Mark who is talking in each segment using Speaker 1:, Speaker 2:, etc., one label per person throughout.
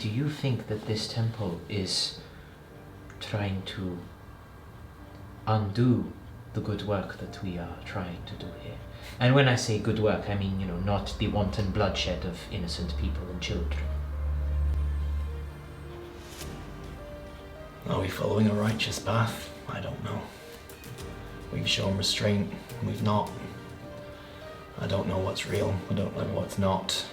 Speaker 1: do you think that this temple is trying to undo the good work that we are trying to do here? And when I say good work, I mean, not the wanton bloodshed of innocent people and children.
Speaker 2: Are we following a righteous path? I don't know. We've shown restraint, we've not. I don't know what's real, I don't know what's not.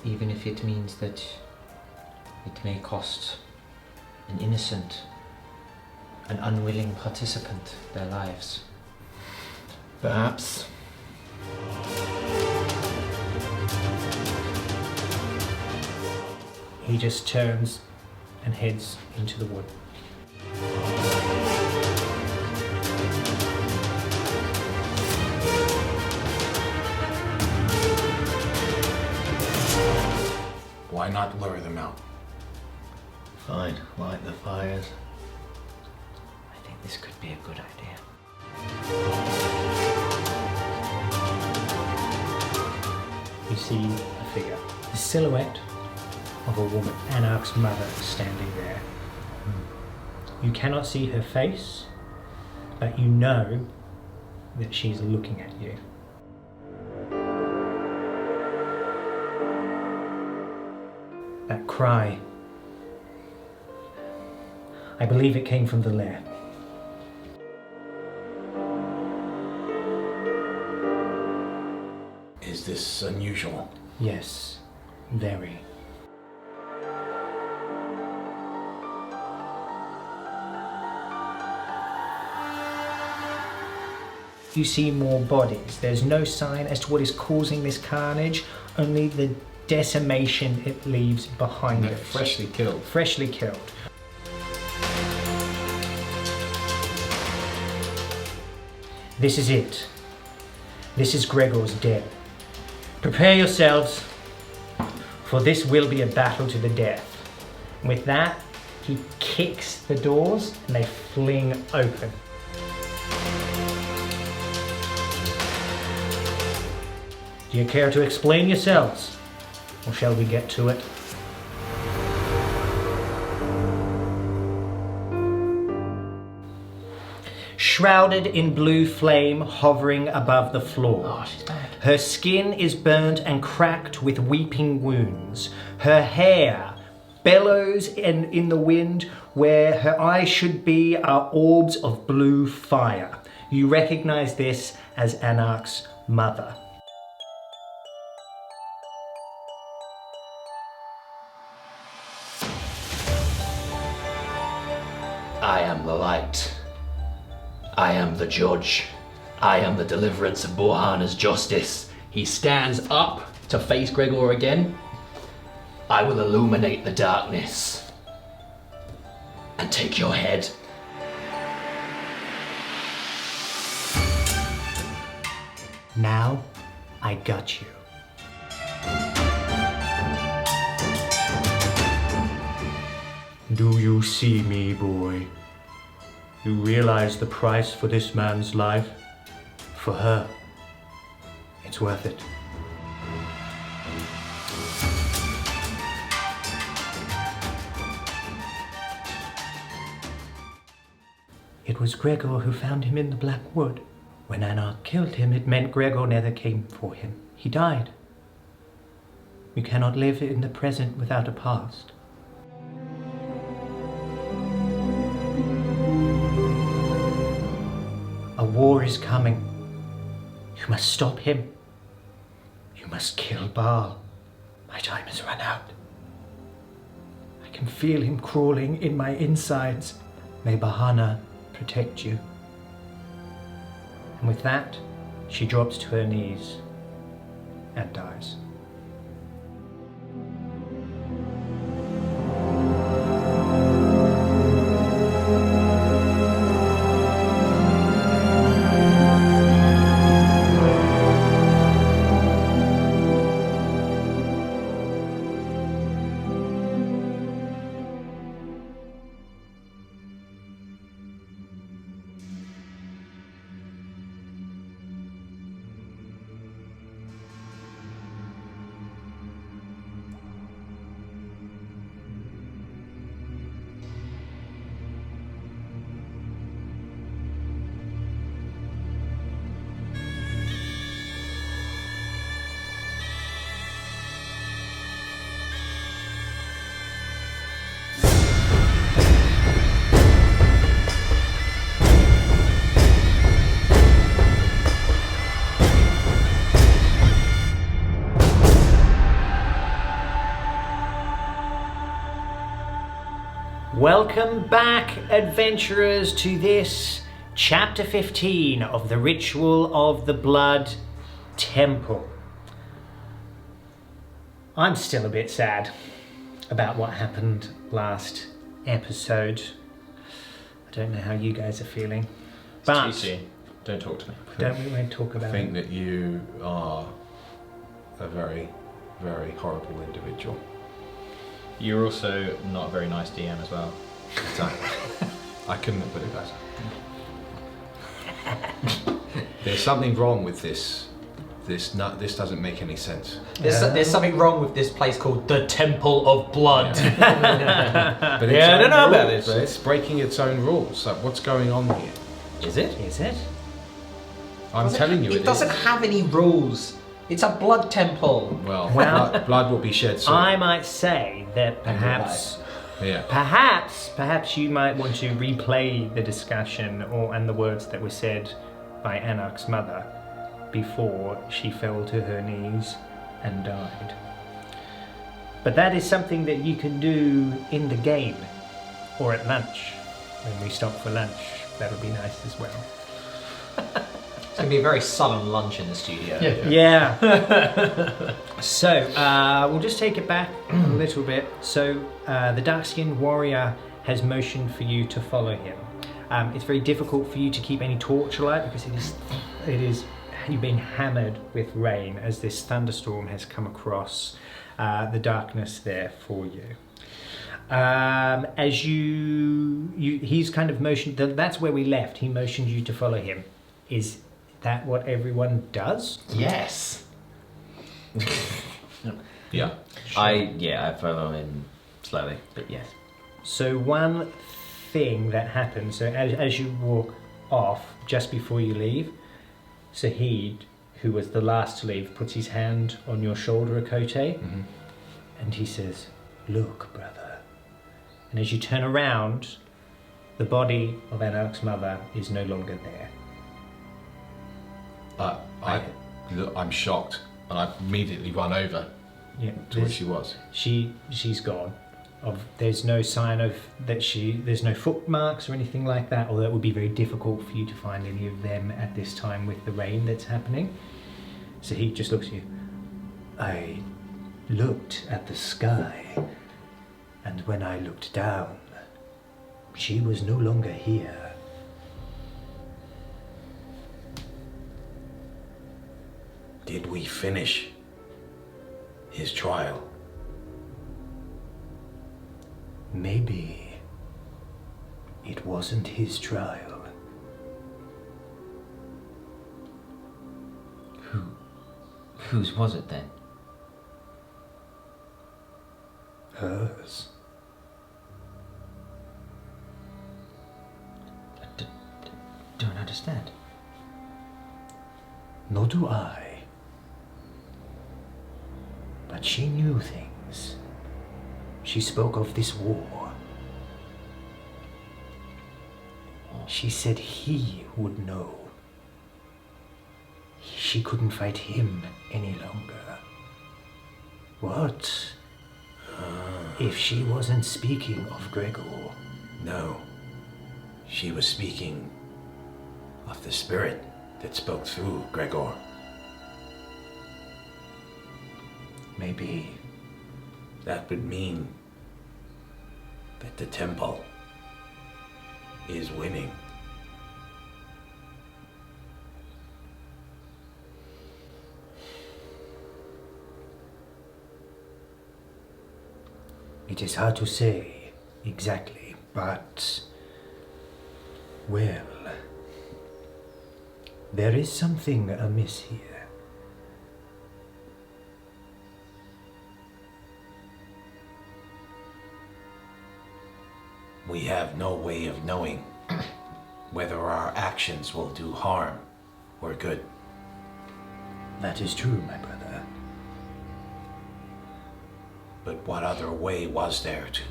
Speaker 1: Even if it means that it may cost an innocent, an unwilling participant their lives.
Speaker 2: Perhaps.
Speaker 3: He just turns and heads into the wood.
Speaker 4: Why not lure them out?
Speaker 2: Fine, light the fires.
Speaker 1: I think this could be a good idea.
Speaker 3: You see a figure, the silhouette of a woman, Anarch's mother, standing there. You cannot see her face, but you know that she's looking at you. That cry, I believe it came from the lair.
Speaker 4: Is this unusual?
Speaker 3: Yes, very. You see more bodies. There's no sign as to what is causing this carnage, only the decimation it leaves behind it.
Speaker 4: Freshly killed.
Speaker 3: Freshly killed. This is it. This is Gregor's dead. Prepare yourselves, for this will be a battle to the death. With that, he kicks the doors and they fling open. Do you care to explain yourselves, or shall we get to it? Shrouded in blue flame, hovering above the floor.
Speaker 1: Oh, she's back.
Speaker 3: Her skin is burnt and cracked with weeping wounds. Her hair bellows in the wind. Where her eyes should be are orbs of blue fire. You recognize this as Anarch's mother.
Speaker 2: I am the light. I am the judge. I am the deliverance of Bohana's justice. He stands up to face Gregor again. I will illuminate the darkness and take your head.
Speaker 3: Now, I got you. Do you see me, boy? You realize the price for this man's life? For her, it's worth it. It was Gregor who found him in the Black Wood. When Anarch killed him, it meant Gregor never came for him. He died. You cannot live in the present without a past. A war is coming. You must stop him. You must kill Baal. My time has run out. I can feel him crawling in my insides. May Bahana protect you. And with that, she drops to her knees and dies. Welcome back, adventurers, to this chapter 15 of the Ritual of the Blood Temple. I'm still a bit sad about what happened last episode. I don't know how you guys are feeling. But
Speaker 5: It's too soon. Don't talk to me.
Speaker 3: don't we want to talk about
Speaker 4: I think
Speaker 3: it?
Speaker 4: that you are a very, very horrible individual.
Speaker 5: You're also not a very nice DM as well.
Speaker 4: Exactly. I couldn't have put it better. There's something wrong with this. This doesn't make any sense.
Speaker 2: There's something wrong with this place called the Temple of Blood.
Speaker 4: But it's
Speaker 2: Yeah, I don't know
Speaker 4: own
Speaker 2: about
Speaker 4: rules.
Speaker 2: this, right?
Speaker 4: It's breaking its own rules. Like, what's going on here?
Speaker 2: Is it?
Speaker 3: Is it?
Speaker 4: I'm telling you,
Speaker 2: It doesn't have any rules. It's a blood temple.
Speaker 4: Well,
Speaker 3: Well,
Speaker 4: blood will be shed soon.
Speaker 3: I might say that perhaps you might want to replay the discussion and the words that were said by Anarch's mother before she fell to her knees and died. But that is something that you can do in the game or at lunch when we stop for lunch. That'll be nice as well.
Speaker 2: It's going to be a very sullen lunch in the studio.
Speaker 3: Yeah. So, we'll just take it back a little bit. So, the dark-skinned warrior has motioned for you to follow him. It's very difficult for you to keep any torchlight because you've been hammered with rain as this thunderstorm has come across the darkness there for you. As he's kind of motioned. That's where we left. He motioned you to follow him. Is that what everyone does?
Speaker 2: Yes.
Speaker 4: Yeah.
Speaker 6: I follow him slowly, but yes.
Speaker 3: So one thing that happens, so as you walk off, just before you leave, Sahid, who was the last to leave, puts his hand on your shoulder, Akote, and he says, "Look, brother." And as you turn around, the body of Anarch's mother is no longer there.
Speaker 4: I'm shocked, and I immediately run over
Speaker 3: Yeah,
Speaker 4: to where she was.
Speaker 3: she's gone. There's no sign of that. There's no footmarks or anything like that. Although it would be very difficult for you to find any of them at this time with the rain that's happening. So he just looks at you. I looked at the sky, and when I looked down, she was no longer here.
Speaker 7: Did we finish his trial?
Speaker 3: Maybe it wasn't his trial.
Speaker 6: Whose was it then?
Speaker 3: Hers.
Speaker 6: Don't understand.
Speaker 3: Nor do I. But she knew things. She spoke of this war. She said he would know. She couldn't fight him any longer. What if she wasn't speaking of Gregor?
Speaker 7: No. She was speaking of the spirit that spoke through Gregor.
Speaker 3: Maybe.
Speaker 7: That would mean that the temple is winning.
Speaker 3: It is hard to say exactly, but, well, there is something amiss here.
Speaker 7: We have no way of knowing whether our actions will do harm or good.
Speaker 3: That is true, my brother.
Speaker 7: But what other way was there to?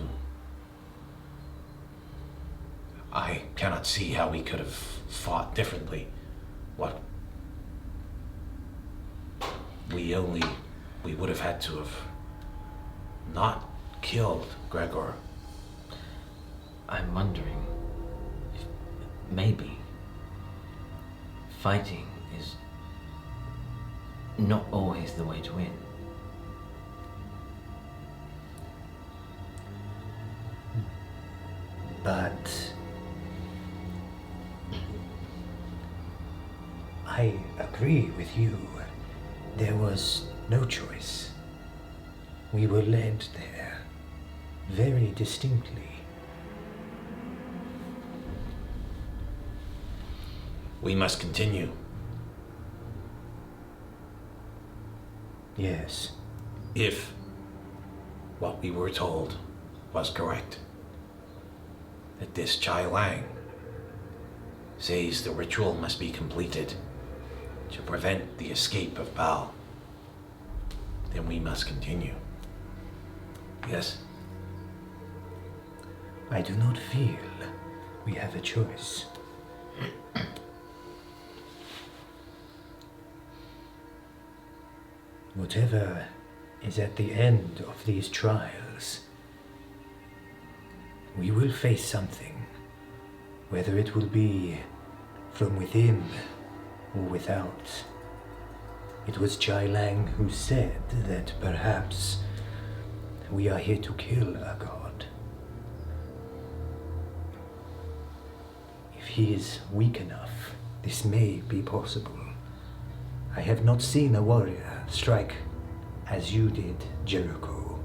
Speaker 7: I cannot see how we could have fought differently. What? We would have had to have not killed Gregor.
Speaker 6: I'm wondering if maybe fighting is not always the way to win.
Speaker 3: But I agree with you. There was no choice. We were led there very distinctly.
Speaker 7: We must continue.
Speaker 3: Yes.
Speaker 7: If what we were told was correct, that this Chai Lang says the ritual must be completed to prevent the escape of Baal, then we must continue. Yes?
Speaker 3: I do not feel we have a choice. Whatever is at the end of these trials, we will face something, whether it will be from within or without. It was Chai Lang who said that perhaps we are here to kill a god. If he is weak enough, this may be possible. I have not seen a warrior strike as you did, Jericho.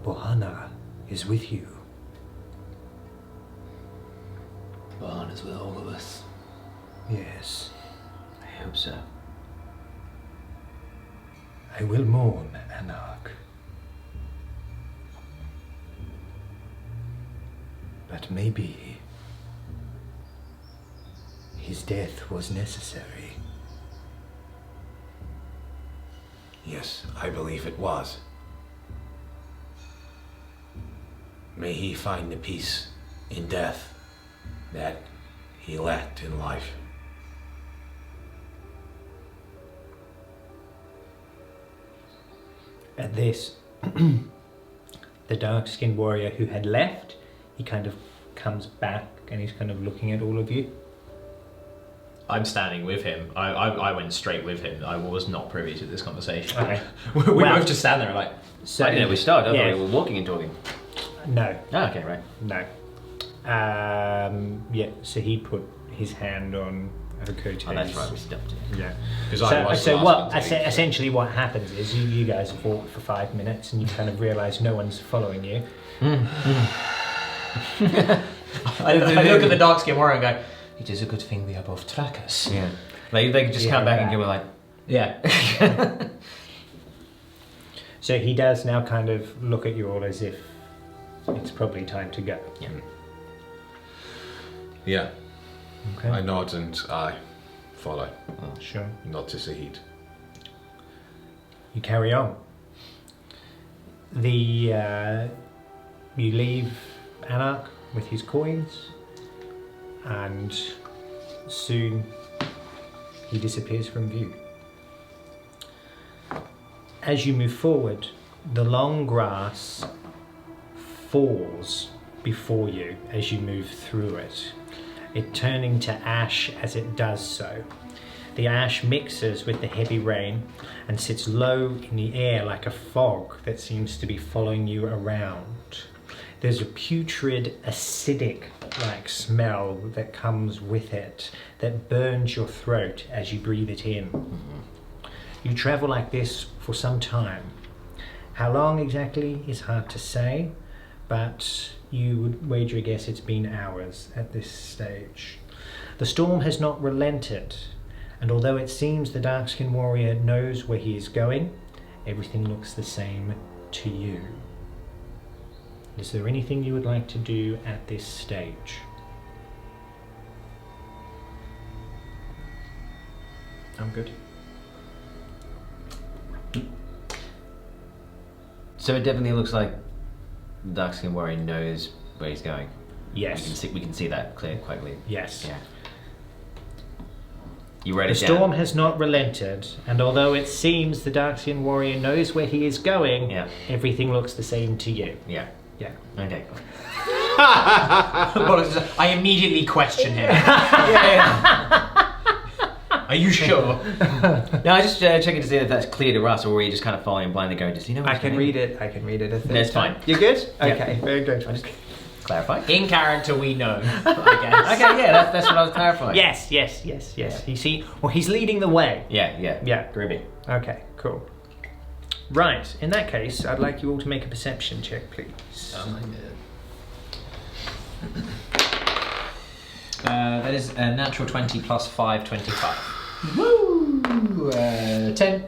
Speaker 3: Bohana is with you.
Speaker 2: Barn is with all of us.
Speaker 3: Yes,
Speaker 6: I hope so.
Speaker 3: I will mourn Anarch. But maybe his death was necessary.
Speaker 7: Yes, I believe it was. May he find the peace in death that he lacked in life.
Speaker 3: At this, the dark-skinned warrior who had left, he kind of comes back and he's kind of looking at all of you.
Speaker 5: I'm standing with him. I went straight with him. I was not privy to this conversation.
Speaker 3: Okay.
Speaker 5: we
Speaker 3: Well-
Speaker 5: both just stand there like,
Speaker 3: So,
Speaker 6: I didn't know we started. I
Speaker 3: yeah.
Speaker 6: thought we were walking and talking.
Speaker 3: No,
Speaker 6: Oh, okay, right.
Speaker 3: no. Yeah, so he put his hand on Okote's.
Speaker 6: Oh, that's right. We stopped it.
Speaker 3: Yeah.
Speaker 4: Because I was
Speaker 3: So
Speaker 4: the
Speaker 3: what?
Speaker 4: last one to leave.
Speaker 3: Essentially, what happens is you guys have walked for 5 minutes, and you kind of realise no one's following you.
Speaker 1: I look at the dark skin warrior and go, it is a good thing we are both trackers.
Speaker 6: Yeah. Like they could just
Speaker 3: Yeah,
Speaker 6: come back and
Speaker 3: that.
Speaker 6: go like,
Speaker 1: Yeah.
Speaker 3: So he does now kind of look at you all as if it's probably time to go.
Speaker 6: yeah.
Speaker 4: Yeah,
Speaker 3: Okay.
Speaker 4: I nod and I follow.
Speaker 3: Sure.
Speaker 4: Nod to Sahid.
Speaker 3: You carry on. You leave Anarch with his coins, and soon he disappears from view. As you move forward, the long grass falls before you as you move through it, it turning to ash as it does so. The ash mixes with the heavy rain and sits low in the air like a fog that seems to be following you around. There's a putrid, acidic-like smell that comes with it that burns your throat as you breathe it in. You travel like this for some time. How long exactly is hard to say, but you would wager a guess it's been hours at this stage. The storm has not relented, and although it seems the dark-skinned warrior knows where he is going, everything looks the same to you. Is there anything you would like to do at this stage?
Speaker 5: I'm good.
Speaker 6: So it definitely looks like the dark-skinned warrior knows where he's going.
Speaker 3: Yes.
Speaker 6: We can see that quite clearly.
Speaker 3: Yes.
Speaker 6: Yeah. You write
Speaker 3: The
Speaker 6: it down.
Speaker 3: storm has not relented, and although it seems the dark-skinned warrior knows where he is going,
Speaker 6: Yeah.
Speaker 3: everything looks the same to you.
Speaker 6: Yeah.
Speaker 3: Yeah.
Speaker 6: Okay, cool.
Speaker 5: I immediately question him. Are you sure?
Speaker 6: No, I just checking to see if that's clear to us, or were you just kind of following blindly going, just, you know what?
Speaker 3: I can read it. I can read it.
Speaker 6: That's fine.
Speaker 3: You're good?
Speaker 6: Yeah.
Speaker 3: Okay, very good.
Speaker 6: I just clarify.
Speaker 5: In character, we know, I guess.
Speaker 6: Okay, yeah, that's what I was clarifying.
Speaker 3: Yes. You see, well, he's leading the way.
Speaker 6: Yeah. Groovy.
Speaker 3: Okay, cool. Right, in that case, I'd like you all to make a perception check, please.
Speaker 5: That is a natural 20 plus 5, 25.
Speaker 6: Woo! 10.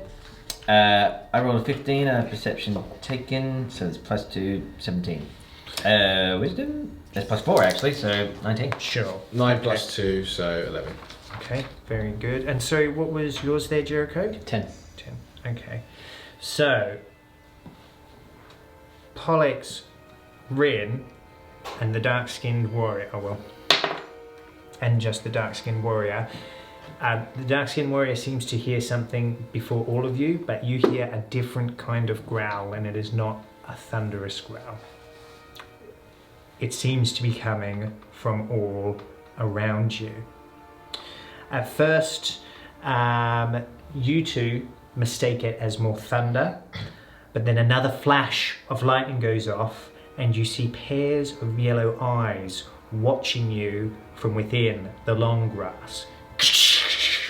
Speaker 6: I rolled a 15, perception taken, so it's plus 2, 17. Wisdom? That's plus 4 actually, so 19.
Speaker 3: Sure.
Speaker 4: 9 plus 2, so 11.
Speaker 3: Okay, very good. And so what was yours there, Jericho?
Speaker 6: 10.
Speaker 3: 10. Okay. So, Pollux, Rin, and the dark-skinned warrior. Oh well. And just the dark-skinned warrior. The dark-skinned warrior seems to hear something before all of you, but you hear a different kind of growl, and it is not a thunderous growl. It seems to be coming from all around you. At first, you two mistake it as more thunder, but then another flash of lightning goes off, and you see pairs of yellow eyes watching you from within the long grass.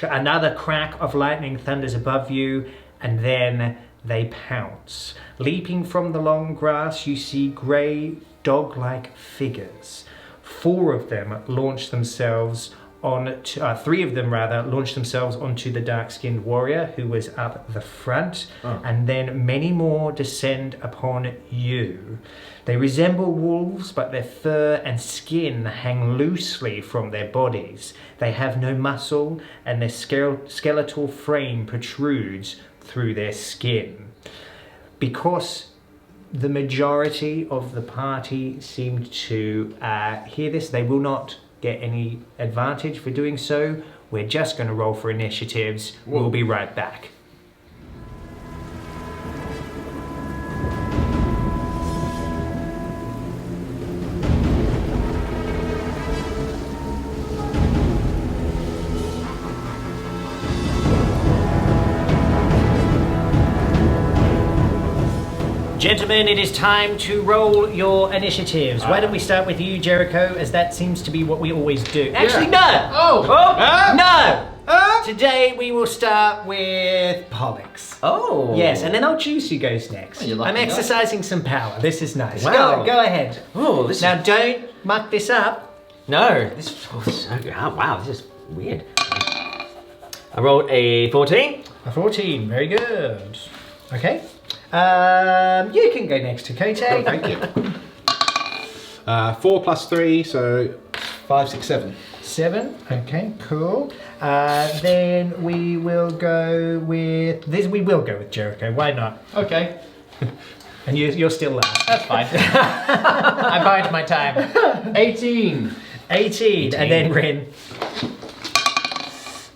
Speaker 3: Another crack of lightning thunders above you, and then they pounce. Leaping from the long grass, you see grey, dog-like figures. 4 of them launch themselves on, 3 of them rather, launch themselves onto the dark-skinned warrior who was up the front, and then many more descend upon you. They resemble wolves, but their fur and skin hang loosely from their bodies. They have no muscle, and their skeletal frame protrudes through their skin. Because the majority of the party seemed to hear this, they will not get any advantage for doing so. We're just going to roll for initiatives. We'll be right back. Gentlemen, it is time to roll your initiatives. Why don't we start with you, Jericho, as that seems to be what we always do. Actually, no! No! Today we will start with Pollux.
Speaker 6: Oh!
Speaker 3: Yes, and then I'll choose who goes next.
Speaker 6: you're lucky
Speaker 3: I'm exercising some power. This is nice.
Speaker 6: Wow.
Speaker 3: Go ahead.
Speaker 6: Oh, this
Speaker 3: Now don't muck this up.
Speaker 6: No, this is so good. Oh, wow, this is weird. I rolled a 14.
Speaker 3: A 14, very good. Okay. You can go next to Kote.
Speaker 4: Oh, thank you. 4 plus 3, so 5, 6, 7.
Speaker 3: 7. Okay, cool. Then we will go with this. We will go with Jericho. Why not?
Speaker 5: Okay,
Speaker 3: And you're still last.
Speaker 5: that's fine. I bide my time. 18.
Speaker 3: 18. And then Rin.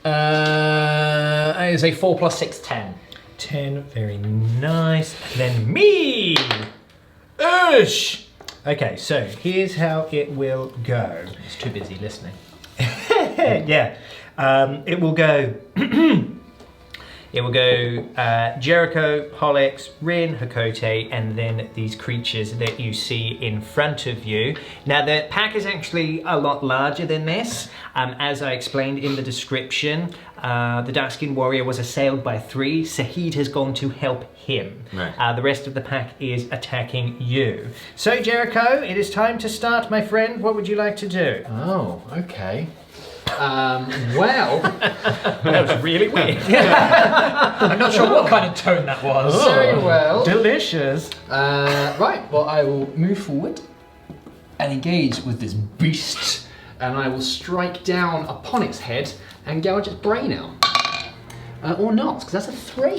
Speaker 5: I would say 4 plus 6, 10.
Speaker 3: 10. Very nice. And then me. Ush. Okay, so here's how it will go.
Speaker 5: He's too busy listening.
Speaker 3: Yeah. It will go. It will go Jericho, Pollux, Rin, Hakote, and then these creatures that you see in front of you. Now the pack is actually a lot larger than this. As I explained in the description, the dark-skinned warrior was assailed by 3. Sahid has gone to help him.
Speaker 6: Right.
Speaker 3: The rest of the pack is attacking you. So Jericho, it is time to start, my friend. What would you like to do?
Speaker 5: Oh, okay. Well,
Speaker 3: That was really weird.
Speaker 5: I'm not sure what kind of tone that was.
Speaker 3: Very
Speaker 5: well.
Speaker 3: Delicious.
Speaker 5: Right, well, I will move forward and engage with this beast, and I will strike down upon its head and gouge its brain out. Or not, because that's a 3.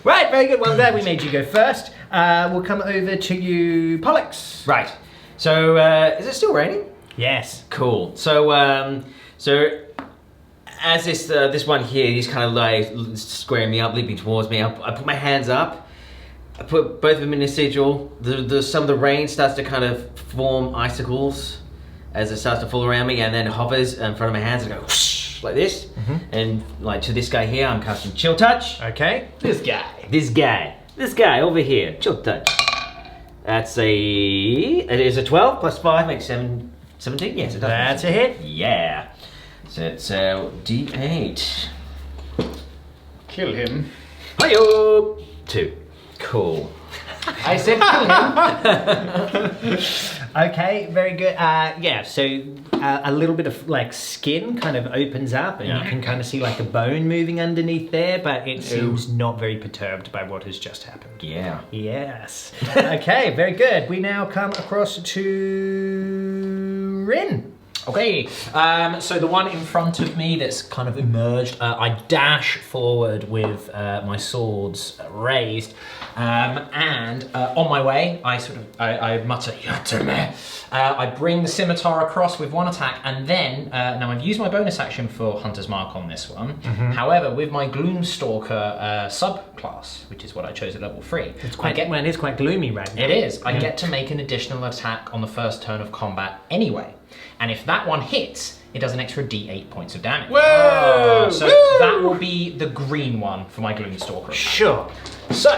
Speaker 3: Right, very good. Well, I'm glad we made you go first. We'll come over to you, Pollux.
Speaker 6: Right. So, is it still raining?
Speaker 3: Yes.
Speaker 6: Cool. So, so as this one here, he's kind of like squaring me up, leaping towards me. I put my hands up, I put both of them in a sigil. Some of the rain starts to kind of form icicles as it starts to fall around me, and then hovers in front of my hands and go whoosh, like this. And like to this guy here, I'm casting Chill Touch.
Speaker 3: Okay.
Speaker 6: This guy over here, Chill Touch. It is a 12 plus 5 makes 17. Yes, it does.
Speaker 3: That's a hit.
Speaker 6: Yeah. So it's D8.
Speaker 5: Kill him.
Speaker 6: Hi-yo! 2. Cool.
Speaker 5: I said kill him.
Speaker 3: Okay, very good. Yeah, so a little bit of like skin kind of opens up, and you can kind of see like a bone moving underneath there, but it seems not very perturbed by what has just happened.
Speaker 6: Yeah.
Speaker 3: Yes. Okay, very good. We now come across to Rin.
Speaker 1: Okay, so the one in front of me that's kind of emerged, I dash forward with my swords raised, and on my way, I mutter, "Yatame." I bring the scimitar across with one attack, and then, now I've used my bonus action for Hunter's Mark on this one. However, with my Gloomstalker subclass, which is what I chose at level 3,
Speaker 3: It's quite gloomy right now.
Speaker 1: it is. I get to make an additional attack on the first turn of combat anyway. And if that one hits, it does an extra D8 points of damage.
Speaker 4: Whoa!
Speaker 1: So that will be the green one for my Gloomstalker attack.
Speaker 3: Sure.
Speaker 1: So,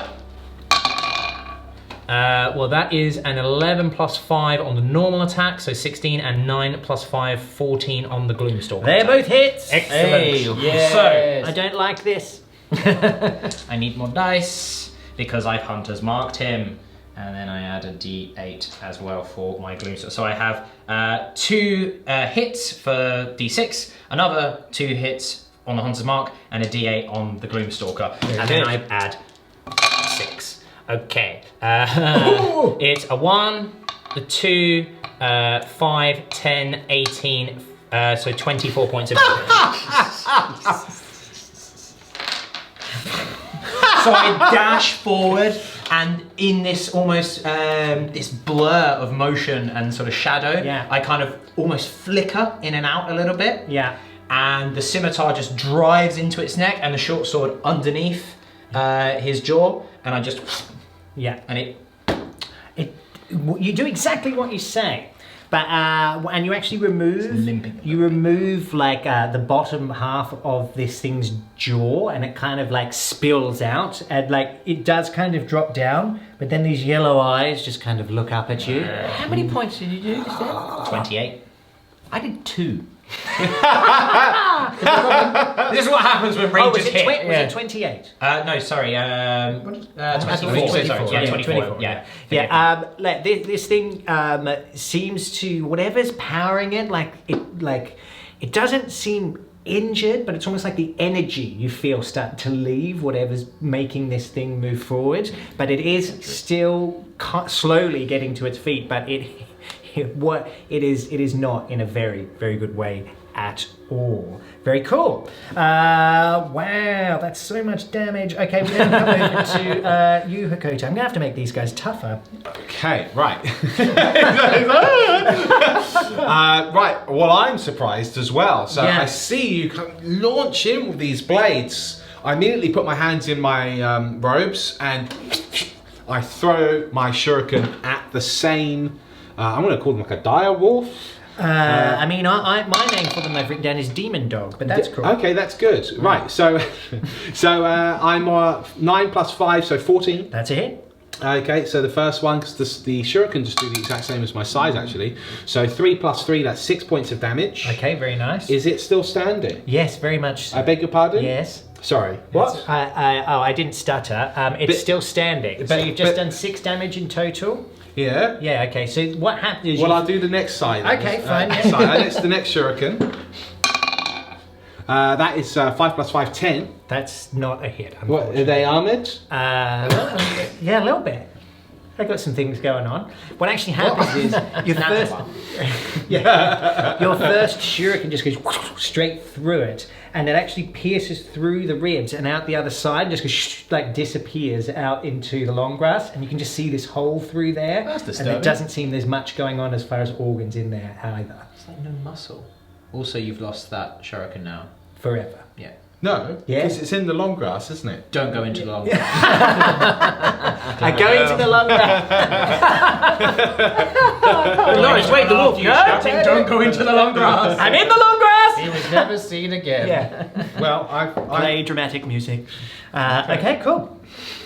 Speaker 1: well, that is an 11 plus 5 on the normal attack, so 16, and 9 plus 5, 14 on the Gloomstalker
Speaker 3: They're
Speaker 1: attack.
Speaker 3: both hits.
Speaker 1: Excellent.
Speaker 6: Hey.
Speaker 1: Yes. So,
Speaker 3: I don't like this.
Speaker 1: I need more dice because I've Hunter's marked him. And then I add a D8 as well for my Gloomstalker. So I have 2 hits for D6, another 2 hits on the Hunter's Mark, and a D8 on the Gloomstalker. And then I add 6. Okay. It's a 1, a 2, 5, 10, 18, so 24 points of damage. So I dash forward, and in this almost this blur of motion and sort of shadow, I kind of almost flicker in and out a little bit.
Speaker 3: Yeah.
Speaker 1: And the scimitar just drives into its neck, and the short sword underneath his jaw, and I just and
Speaker 3: you do exactly what you say. But and you actually remove like the bottom half of this thing's jaw, and it kind of like spills out, and like it does kind of drop down, but then these yellow eyes just kind of look up at you.
Speaker 6: How many points did you do just then?
Speaker 1: 28.
Speaker 6: I did 2.
Speaker 1: This is what happens when ranges hit.
Speaker 3: Was it 28?
Speaker 1: No, sorry. 24. Sorry. Yeah, 24.
Speaker 3: Yeah. Like this thing seems to, whatever's powering it, it doesn't seem injured, but it's almost like the energy you feel start to leave whatever's making this thing move forward. But it is still slowly getting to its feet, but it is not in a very, very good way at all. Very cool. Wow, that's so much damage. Okay, we're going to come over to you, Hakoto. I'm going to have to make these guys tougher.
Speaker 4: Okay, right. Right, well, I'm surprised as well. So I see you launch in with these blades. I immediately put my hands in my robes, and I throw my shuriken at the same... I'm going to call them like a dire wolf.
Speaker 3: I mean, my name for them I've written down is Demon Dog, but that's cool.
Speaker 4: Okay, that's good. Right, so I'm 9 plus 5, so 14.
Speaker 3: That's a hit.
Speaker 4: Okay, so the first one, because the shuriken just do the exact same as my size actually. So 3 plus 3, that's 6 points of damage.
Speaker 3: Okay, very nice.
Speaker 4: Is it still standing?
Speaker 3: Yes, very much so.
Speaker 4: I beg your pardon?
Speaker 3: Yes.
Speaker 4: Sorry, what?
Speaker 3: I didn't stutter. It's still standing. So you've just done 6 damage in total.
Speaker 4: Yeah.
Speaker 3: Yeah, okay, so what happens is
Speaker 4: Well, I'll do the next side.
Speaker 3: Okay, fine.
Speaker 4: That's the next shuriken. That is 5 plus 5, 10.
Speaker 3: That's not a hit.
Speaker 4: What, are they armoured?
Speaker 3: Yeah, a little bit. I've got some things going on. What actually happens is your first shuriken just goes straight through it, and it actually pierces through the ribs and out the other side, and just goes like disappears out into the long grass, and you can just see this hole through there.
Speaker 5: That's disturbing.
Speaker 3: And it doesn't seem there's much going on as far as organs in there either.
Speaker 1: It's like no muscle. Also, you've lost that shuriken now.
Speaker 3: Forever.
Speaker 1: Yeah.
Speaker 4: No,
Speaker 3: Yeah.
Speaker 4: because it's in the long grass, isn't it?
Speaker 1: Don't go into the long grass.
Speaker 3: I go into the long grass.
Speaker 1: Lawrence, wait, the wolf. Don't go into the long grass.
Speaker 3: I'm in the long grass.
Speaker 1: He was never seen again.
Speaker 3: Yeah.
Speaker 4: Well,
Speaker 3: Play dramatic music. Okay, cool.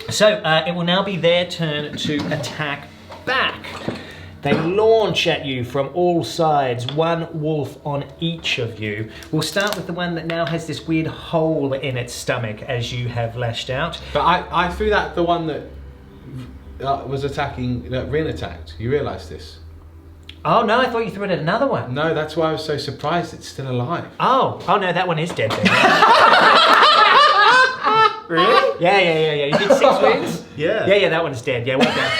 Speaker 3: So it will now be their turn to attack back. They launch at you from all sides, one wolf on each of you. We'll start with the one that now has this weird hole in its stomach as you have lashed out.
Speaker 4: But I threw that the one that was attacking, that Rin attacked. You realise this?
Speaker 3: Oh no, I thought you threw it at another one.
Speaker 4: No, that's why I was so surprised it's still alive.
Speaker 3: Oh no, that one is dead then. Really? Yeah. You did 6 wins?
Speaker 4: Yeah.
Speaker 3: Yeah, that one's dead. Yeah, well done.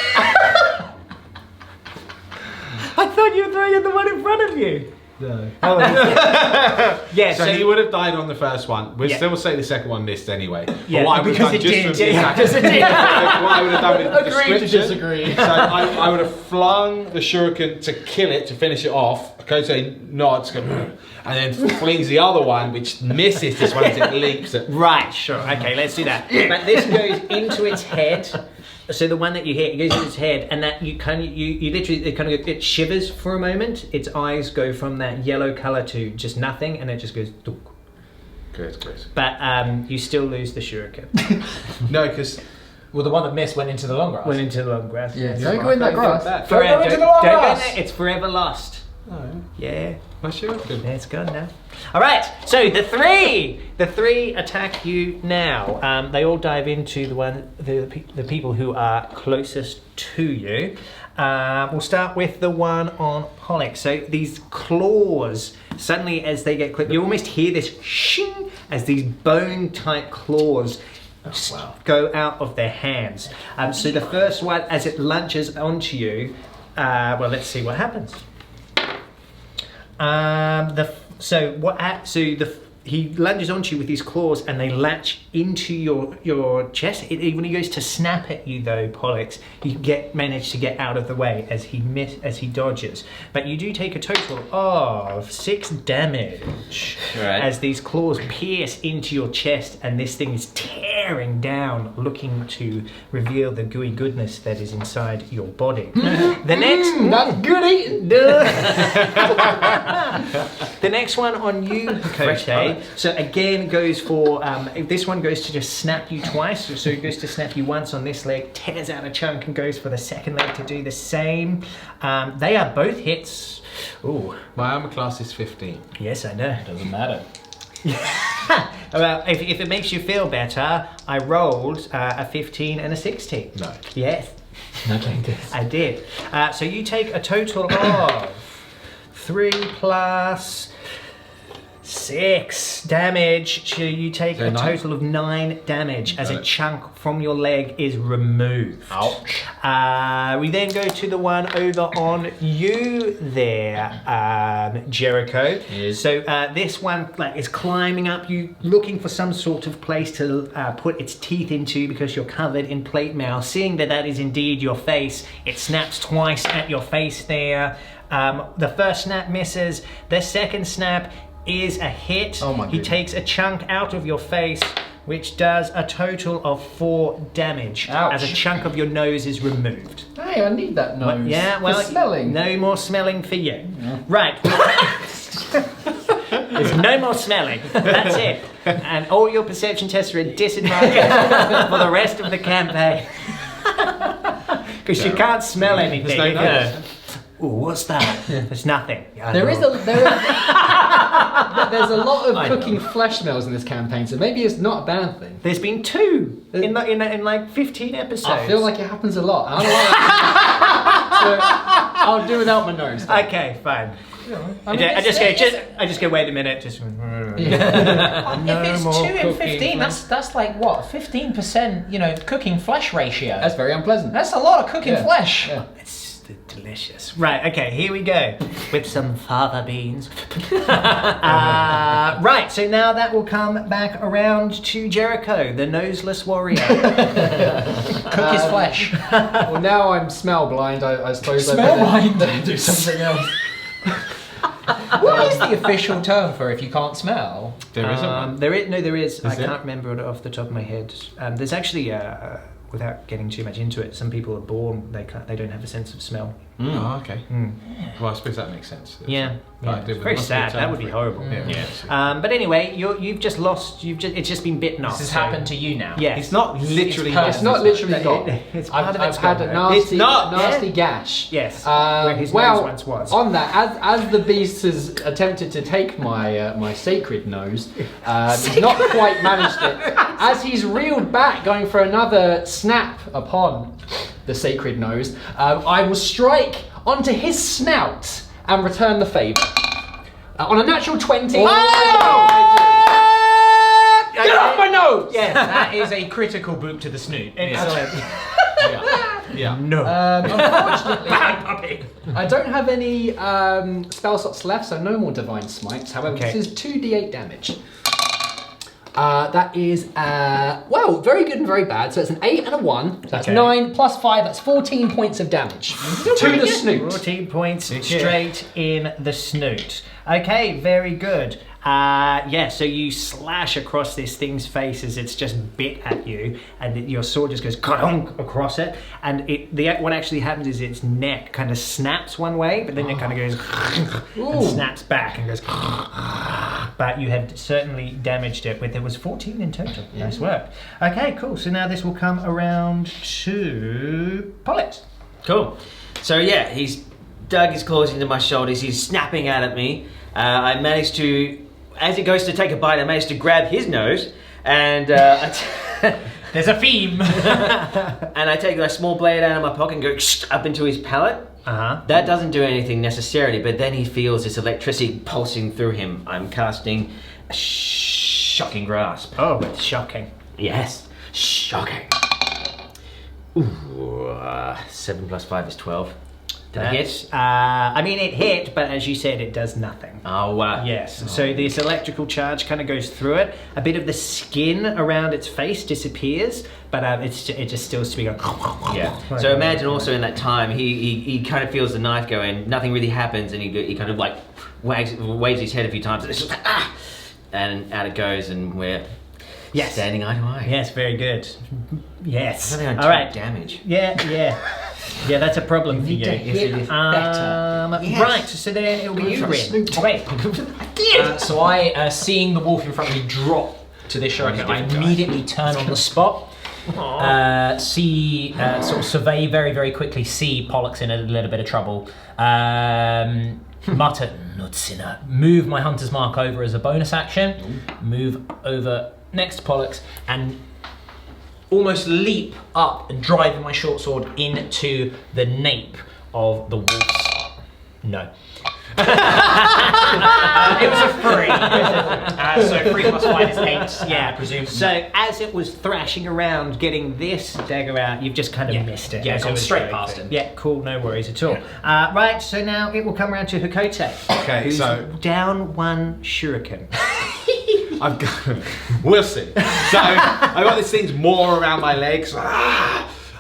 Speaker 3: I thought you were throwing at the one in front of you.
Speaker 4: No.
Speaker 3: Oh, yeah,
Speaker 4: So he would have died on the first one. We'd
Speaker 3: Yeah.
Speaker 4: still say the second one missed anyway.
Speaker 3: Yeah,
Speaker 4: But what I would
Speaker 3: because
Speaker 4: have done
Speaker 3: it
Speaker 4: just
Speaker 3: did,
Speaker 4: from the
Speaker 3: yeah,
Speaker 4: attack-
Speaker 3: because it did.
Speaker 4: what I would have done with the
Speaker 5: Agree to
Speaker 4: description.
Speaker 5: disagree.
Speaker 4: So I would have flung the shuriken to kill it, to finish it off. Kosei nods, go, and then flings the other one, which misses this one as it leaps at.
Speaker 3: Right, sure. Okay, let's do that. But this goes into its head. So the one that you hit, it goes into its head, and that you literally it shivers for a moment. Its eyes go from that yellow color to just nothing, and it just goes. Dunk.
Speaker 4: Good.
Speaker 3: But you still lose the shuriken.
Speaker 4: No, because
Speaker 1: Well, the one that missed went into the long grass.
Speaker 3: Went into the long grass.
Speaker 5: Yeah, don't go in that grass.
Speaker 3: Forever.
Speaker 1: Don't go into the long
Speaker 3: Don't go in
Speaker 1: grass.
Speaker 3: there. It's forever lost. Yeah.
Speaker 4: my shuriken.
Speaker 3: It's gone now. All right. So the three attack you now. They all dive into the people who are closest to you. We'll start with the one on Pollock. So these claws, suddenly as they get clipped, you almost hear this shing as these bone-type claws go out of their hands. So the first one, as it lunges onto you, well, let's see what happens. He lunges onto you with his claws, and they latch into your chest. When he goes to snap at you, though, Pollux, you manage to get out of the way as he dodges. But you do take a total of 6 damage as these claws pierce into your chest, and this thing is tearing down, looking to reveal the gooey goodness that is inside your body. The next,
Speaker 5: That's good eating.
Speaker 3: the next one on you, Kosei. So again, goes for this one goes to just snap you twice. So it goes to snap you once on this leg, tears out a chunk, and goes for the second leg to do the same. They are both hits. Ooh,
Speaker 4: My armor class is 15.
Speaker 3: yes, I know.
Speaker 1: Doesn't matter.
Speaker 3: Well, if it makes you feel better, I rolled a 15 and a 16.
Speaker 4: No.
Speaker 3: Yes. I did. So you take a total of 3 plus 6 damage. So you take a
Speaker 4: 9?
Speaker 3: total of 9 damage as a
Speaker 4: Got it.
Speaker 3: chunk from your leg is removed.
Speaker 1: Ouch.
Speaker 3: We then go to the one over on you there, Jericho.
Speaker 1: Yes.
Speaker 3: So this one is climbing up you, looking for some sort of place to put its teeth into because you're covered in plate mail. Seeing that is indeed your face, it snaps twice at your face there. The first snap misses. The second snap is a hit.
Speaker 5: Oh my
Speaker 3: He
Speaker 5: goodness.
Speaker 3: takes a chunk out of your face, which does a total of 4 damage
Speaker 5: Ouch.
Speaker 3: as a chunk of your nose is removed.
Speaker 5: Hey, I need that nose.
Speaker 3: Yeah, well,
Speaker 5: For smelling.
Speaker 3: no more smelling for you. Right. There's no more smelling. That's it. And all your perception tests are at disadvantage for the rest of the campaign. Because you can't smell anything.
Speaker 4: no
Speaker 3: you
Speaker 4: nose.
Speaker 3: go, ooh, what's that? There's nothing. Yeah, I
Speaker 5: There's
Speaker 3: know.
Speaker 5: a lot of
Speaker 3: I
Speaker 5: cooking
Speaker 3: know.
Speaker 5: flesh smells in this campaign, so maybe it's not a bad thing.
Speaker 3: There's been 2 in like 15 episodes.
Speaker 5: I feel like it happens a lot. I don't like it. So I'll do without my nose.
Speaker 3: Okay, fine. I just go. Wait a minute. Just.
Speaker 1: If it's 2 and
Speaker 5: cooking
Speaker 1: 15, that's like what, 15%, cooking flesh ratio.
Speaker 5: That's very unpleasant.
Speaker 1: That's a lot of cooking
Speaker 5: Yeah.
Speaker 1: flesh.
Speaker 5: Yeah.
Speaker 3: It's delicious. Right. Okay. Here we go with some fava beans. Right. So now that will come back around to Jericho, the noseless warrior.
Speaker 1: Cook his flesh.
Speaker 5: Well, now I'm smell blind. I suppose
Speaker 1: Smell
Speaker 5: I better
Speaker 1: blind?
Speaker 5: do something else. What is the official term for if you can't smell?
Speaker 4: There isn't one.
Speaker 3: There is. I
Speaker 4: there?
Speaker 3: can't remember it off the top of my head. There's actually, without getting too much into it, some people are born they don't have a sense of smell.
Speaker 4: Oh, okay. Well, I suppose that makes sense.
Speaker 3: Yeah,
Speaker 4: But
Speaker 3: it's very sad. That would be horrible.
Speaker 4: Yeah.
Speaker 3: But anyway, you've just lost. It's just been bitten off.
Speaker 1: This has
Speaker 3: so-
Speaker 1: happened to you now.
Speaker 3: Yes.
Speaker 4: It's not literally.
Speaker 5: It's not literally gone.
Speaker 3: It's part of
Speaker 5: I've
Speaker 3: it's
Speaker 5: had
Speaker 3: gone,
Speaker 5: a
Speaker 3: though.
Speaker 5: nasty,
Speaker 4: It's not.
Speaker 5: nasty gash.
Speaker 3: Yes, where his
Speaker 5: well,
Speaker 3: nose once was.
Speaker 5: On that, as the beast has attempted to take my my sacred nose, he's not quite managed it. As he's reeled back, going for another snap upon the sacred nose, I will strike onto his snout and return the favour. On a natural 20.
Speaker 3: Get
Speaker 5: off my nose!
Speaker 1: Yes, that is a critical boop to the snoot.
Speaker 3: Excellent.
Speaker 4: Yeah.
Speaker 3: No.
Speaker 5: Unfortunately, I don't have any spell slots left, so no more divine smites. However,
Speaker 3: Okay.
Speaker 5: this is 2d8 damage. That is, well, very good and very bad. So it's an 8 and a 1. So that's
Speaker 3: Okay.
Speaker 5: 9 plus 5, that's 14 points of damage to the snoot.
Speaker 3: 14 points straight in the snoot. Okay, very good. So you slash across this thing's face as it's just bit at you, and your sword just goes ka-donk across it. And what actually happens is its neck kind of snaps one way, but then it kind of goes and snaps back and goes. But you have certainly damaged it. There was 14 in total. Nice work. Okay, cool. So now this will come around to Pollux.
Speaker 6: Cool. So yeah, he's dug his claws into my shoulders. He's snapping out at me. I managed to, as he goes to take a bite, I managed to grab his nose, and
Speaker 1: There's a theme.
Speaker 6: and I take a small blade out of my pocket and go up into his palate. That doesn't do anything necessarily, but then he feels this electricity pulsing through him. I'm casting a shocking grasp.
Speaker 3: Oh, it's shocking.
Speaker 6: Yes, shocking. Ooh, 7 plus 5 is 12. Did I hit?
Speaker 3: I mean, it hit, but as you said, it does nothing.
Speaker 6: Oh, wow.
Speaker 3: Yes, so this electrical charge kind of goes through it. A bit of the skin around its face disappears, but it just still to be going.
Speaker 6: Yeah. So imagine also in that time, he kind of feels the knife go in, nothing really happens, and he kind of like waves his head a few times, and it's just like, ah! And out it goes, and we're standing eye to eye.
Speaker 3: Yes, very good. Yes.
Speaker 6: I think I
Speaker 3: All right.
Speaker 6: damage.
Speaker 3: Yeah. Yeah, that's a problem for you.
Speaker 5: Better.
Speaker 3: Right, so then it'll be you, Rin.
Speaker 1: Oh, wait. So I, seeing the wolf in front of me drop to this shuriken, I immediately turn on the spot. Sort of survey very, very quickly, see Pollux in a little bit of trouble. Mutter, Nutsina. Move my hunter's mark over as a bonus action. Move over next to Pollux and almost leap up and drive my short sword into the nape of the wolf's. No. It was a 3. So 3 plus 5 is 8. Yeah, I presume.
Speaker 3: So as it was thrashing around getting this dagger out, you've just kind of missed it.
Speaker 1: Yeah,
Speaker 3: as
Speaker 1: gone
Speaker 3: it was
Speaker 1: straight
Speaker 3: going
Speaker 1: past
Speaker 3: through.
Speaker 1: him.
Speaker 3: Yeah, cool, no worries at all. Right, so now it will come around to Hakote.
Speaker 4: Okay,
Speaker 3: who's
Speaker 4: so-
Speaker 3: down one shuriken.
Speaker 4: I've got. We'll see. So I got these things more around my legs.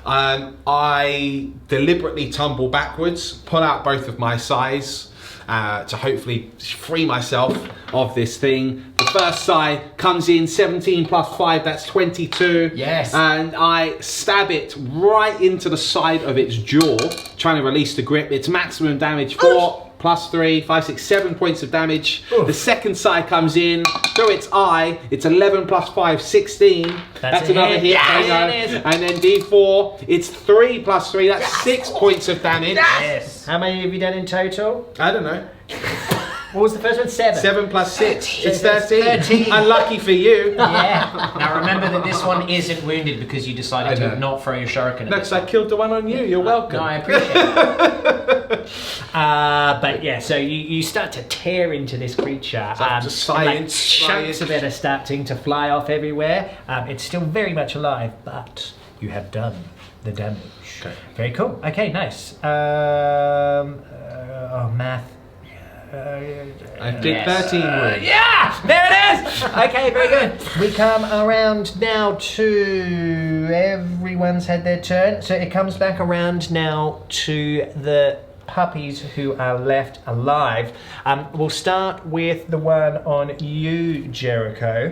Speaker 4: I deliberately tumble backwards, pull out both of my sides to hopefully free myself of this thing. The first side comes in 17 plus 5, that's 22.
Speaker 5: Yes.
Speaker 4: And I stab it right into the side of its jaw, trying to release the grip. Its maximum damage 4. Plus 3, 5, 6, 7 points of damage. The second side comes in through its eye. It's 11 plus 5, 16. That's
Speaker 3: a
Speaker 4: another hit.
Speaker 3: Yeah,
Speaker 4: I know.
Speaker 3: it is.
Speaker 4: And then D4, it's 3 plus 3. That's 6 points of damage.
Speaker 3: Yes. How many have you done in total?
Speaker 4: I don't know.
Speaker 3: What was the first one? 7.
Speaker 4: 7 plus 6. It's
Speaker 3: So it's
Speaker 4: 13.
Speaker 3: 13.
Speaker 4: Unlucky for you.
Speaker 3: Yeah.
Speaker 1: Now remember that this one isn't wounded because you decided
Speaker 4: I know.
Speaker 1: to not throw your shuriken at
Speaker 4: No,
Speaker 1: this
Speaker 4: because I killed the one on you. You're welcome.
Speaker 1: No, I appreciate it.
Speaker 3: But yeah, so you start to tear into this creature.
Speaker 4: just
Speaker 3: and,
Speaker 4: science,
Speaker 3: chunks of it are starting to fly off everywhere. It's still very much alive, but you have done the damage.
Speaker 4: Okay.
Speaker 3: Very cool. Okay, nice. Math.
Speaker 4: I did 13 wounds.
Speaker 3: Yeah, there it is. Okay, very good. We come around now to everyone's had their turn, so it comes back around now to the puppies who are left alive. We'll start with the one on you, Jericho.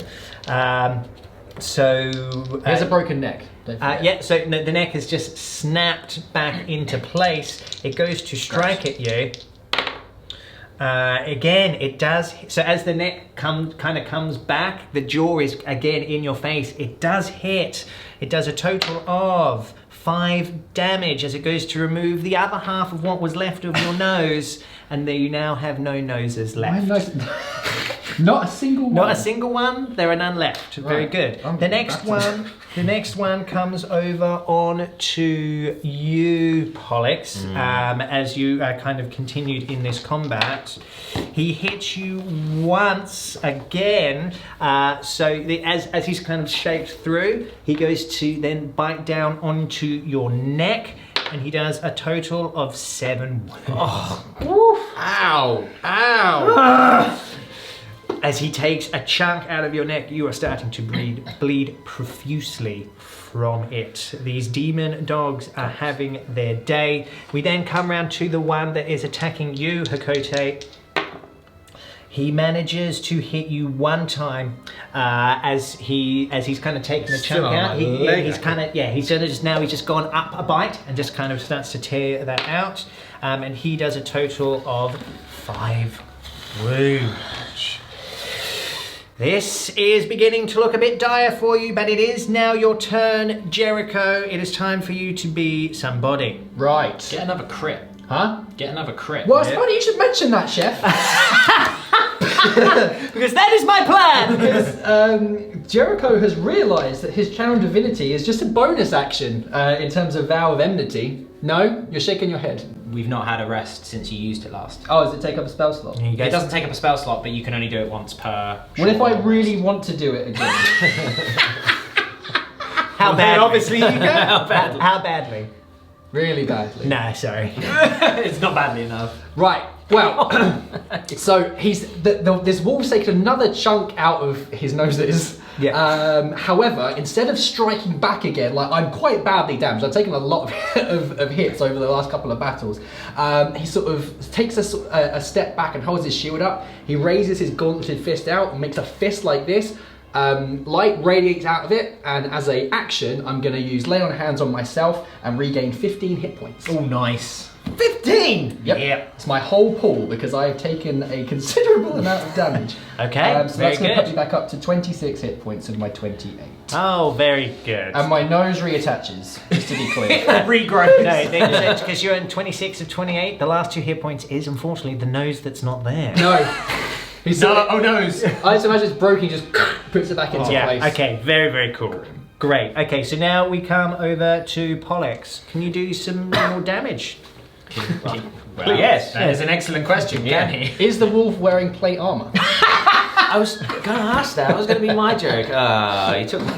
Speaker 3: So
Speaker 5: He has a broken neck. Don't forget.
Speaker 3: yeah, so the neck has just snapped back into place. It goes to strike at you. Again, it does. So as the neck kind of comes back, the jaw is again in your face. It does hit. It does a total of 5 damage as it goes to remove the other half of what was left of your nose, and there you now have no noses left.
Speaker 5: Not a single one.
Speaker 3: Not a single one. There are none left. Very
Speaker 5: Right.
Speaker 3: good.
Speaker 5: I'm
Speaker 3: The
Speaker 5: getting
Speaker 3: next
Speaker 5: back to
Speaker 3: one. The next one comes over on to you, Pollux. As you kind of continued in this combat, he hits you once again. As he's kind of shaped through, he goes to then bite down onto your neck, and he does a total of 7 wounds.
Speaker 4: Ow! Ow!
Speaker 3: As he takes a chunk out of your neck, you are starting to bleed profusely from it. These demon dogs are having their day. We then come round to the one that is attacking you, Hakote. He manages to hit you one time as he's kind of taken a
Speaker 4: Still
Speaker 3: chunk
Speaker 4: on
Speaker 3: out.
Speaker 4: my leg,
Speaker 3: He's kind of he's just gone up a bite and just kind of starts to tear that out. And he does a total of 5 wounds. This is beginning to look a bit dire for you, but it is now your turn, Jericho. It is time for you to be somebody.
Speaker 5: Right.
Speaker 1: Get another crit.
Speaker 5: Huh?
Speaker 1: Get another crit.
Speaker 5: Well, it's funny you should mention that, Chef.
Speaker 3: Because that is my plan!
Speaker 5: Because Jericho has realised that his Channel Divinity is just a bonus action in terms of Vow of Enmity. No? You're shaking your head.
Speaker 1: We've not had a rest since you used it last.
Speaker 5: Oh, does it take up a spell slot?
Speaker 3: You
Speaker 1: It
Speaker 3: guys-
Speaker 1: doesn't take up a spell slot, but you can only do it once per.
Speaker 5: What if I
Speaker 1: short
Speaker 5: really want to do it again?
Speaker 3: How badly?
Speaker 4: Obviously you can.
Speaker 3: How badly?
Speaker 5: Really badly.
Speaker 3: Nah, sorry.
Speaker 1: it's not badly enough.
Speaker 5: Right. Well, so this wolf's taken another chunk out of his noses.
Speaker 3: Yeah.
Speaker 5: However, instead of striking back again, like I'm quite badly damaged. I've taken a lot of hits over the last couple of battles. He sort of takes a step back and holds his shield up. He raises his gauntleted fist out and makes a fist like this. Light radiates out of it, and as a action, I'm going to use Lay on Hands on myself and regain 15 hit points.
Speaker 3: Oh, nice.
Speaker 5: 15! Yep.
Speaker 3: Yep.
Speaker 5: It's my whole pool because I have taken a considerable amount of damage.
Speaker 3: Okay,
Speaker 5: So
Speaker 3: very
Speaker 5: that's going to
Speaker 3: good.
Speaker 5: put me back up to 26 hit points of my 28.
Speaker 3: Oh, very good.
Speaker 5: And my nose reattaches, just to be clear.
Speaker 3: Regrowth. No, because you're in 26 of 28. The last 2 hit points is unfortunately the nose that's not there.
Speaker 5: No. He's
Speaker 1: Oh noes!
Speaker 5: I just imagine it's broken, he just puts it back into
Speaker 3: Yeah,
Speaker 5: place.
Speaker 3: okay, very, very cool. Great. Okay, so now we come over to Pollux. Can you do some more damage?
Speaker 1: Well, yes, that is an excellent question. Can he?
Speaker 5: Is the wolf wearing plate armor?
Speaker 6: I was gonna ask that. That was gonna be my joke. He took my.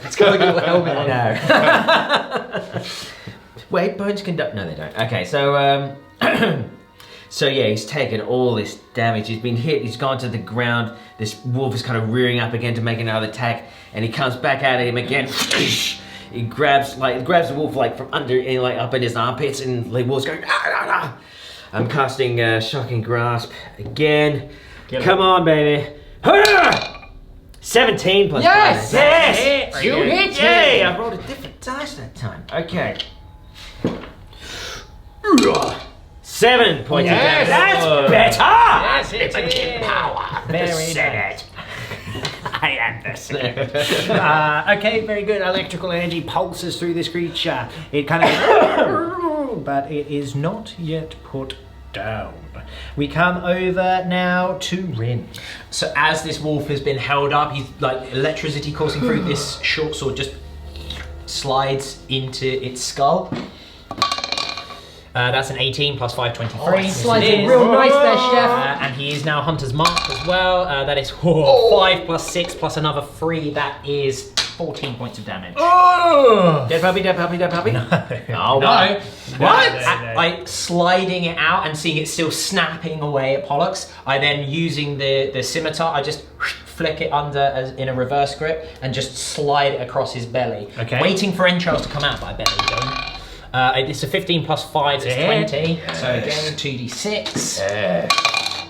Speaker 5: It's got like a little helmet on.
Speaker 6: No. Wait, bones conduct. No, they don't. Okay, so so yeah, he's taken all this damage. He's been hit. He's gone to the ground. This wolf is kind of rearing up again to make another attack, and he comes back at him again. He grabs the wolf like from under, and like up in his armpits, and the wolf's going. Ah, ah, ah. I'm casting Shocking Grasp again. Come on, baby. 17 plus
Speaker 5: Yes!
Speaker 6: 5. Yes!
Speaker 5: You hit
Speaker 6: Yay!
Speaker 5: him!
Speaker 6: I rolled a different dice that time. Okay. 7 points of
Speaker 3: Yes!
Speaker 6: damage. That's better!
Speaker 3: Yes, it is.
Speaker 6: Power.
Speaker 3: Very
Speaker 6: The
Speaker 3: nice.
Speaker 6: Senate.
Speaker 3: I am the same. Okay, very good. Electrical energy pulses through this creature. It kind of, but it is not yet put down. We come over now to Rin.
Speaker 1: So as this wolf has been held up, he's like electricity coursing through. This short sword just slides into its skull. That's an 18 plus 5, 23.
Speaker 5: Slides
Speaker 1: It
Speaker 5: in
Speaker 1: is.
Speaker 5: real nice there, Chef.
Speaker 1: And he is now Hunter's Mark as well. That is 5 plus 6 plus another 3. That is 14 points of damage.
Speaker 6: Dead puppy, dead puppy, dead puppy. No. Oh,
Speaker 1: No.
Speaker 3: What?
Speaker 1: Like sliding it out and seeing it still snapping away at Pollux. I then, using the scimitar, I just flick it under as in a reverse grip and just slide it across his belly.
Speaker 3: Okay.
Speaker 1: Waiting for entrails to come out, but I bet they don't. It's a 15 plus 5 is 20. So again, 2d6.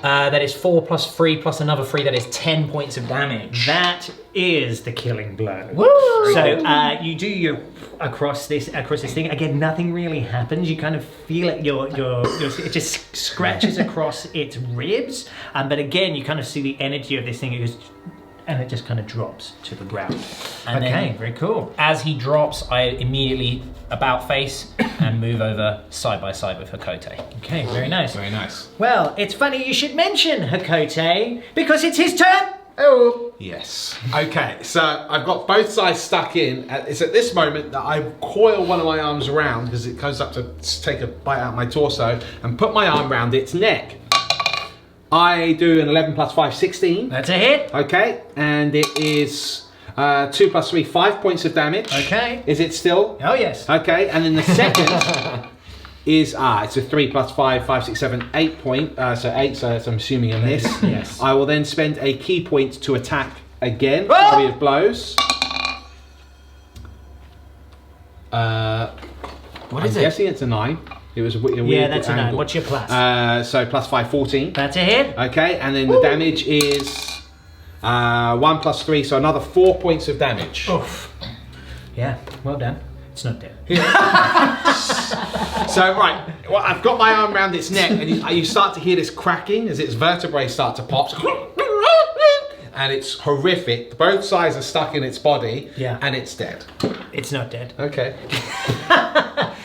Speaker 1: That is 4 plus 3 plus another 3. That is 10 points of damage.
Speaker 3: That is the killing blow.
Speaker 1: Woo!
Speaker 3: So you do your across this thing. Again, nothing really happens. You kind of feel it. It just scratches across its ribs. But again, you kind of see the energy of this thing. And it just kind of drops to the ground.
Speaker 1: And
Speaker 3: okay, very cool.
Speaker 1: As he drops, I immediately about face and move over side by side with Hakote.
Speaker 3: Okay, very nice.
Speaker 4: Very nice.
Speaker 3: Well, it's funny you should mention Hakote because it's his turn.
Speaker 4: Oh. Yes. Okay, so I've got both sides stuck in. It's at this moment that I coil one of my arms around because it goes up to take a bite out of my torso and put my arm around its neck. I do an 11 plus 5, 16.
Speaker 3: That's a hit.
Speaker 4: Okay, and it is 2 plus 3, 5 points of damage.
Speaker 3: Okay.
Speaker 4: Is it still?
Speaker 3: Oh, yes.
Speaker 4: Okay, and then the second is, it's a 3 plus 5, 5, 6, 7, 8 point. So 8, so I'm assuming a miss.
Speaker 3: Yes.
Speaker 4: I will then spend a key point to attack again.
Speaker 3: Oh!
Speaker 4: 3 of blows.
Speaker 6: What is
Speaker 4: I'm guessing it's a 9. It was a weird
Speaker 3: Yeah, that's a 9.
Speaker 4: angle.
Speaker 3: What's your plus?
Speaker 4: So plus 5, 14.
Speaker 3: That's a hit.
Speaker 4: Okay, and then the damage is 1 plus 3, so another 4 points of damage.
Speaker 3: Oof. Yeah, well done. It's not dead.
Speaker 4: So, right, well, I've got my arm around its neck, and you start to hear this cracking as its vertebrae start to pop. And it's horrific. Both sides are stuck in its body, and it's dead.
Speaker 3: It's not dead.
Speaker 4: Okay.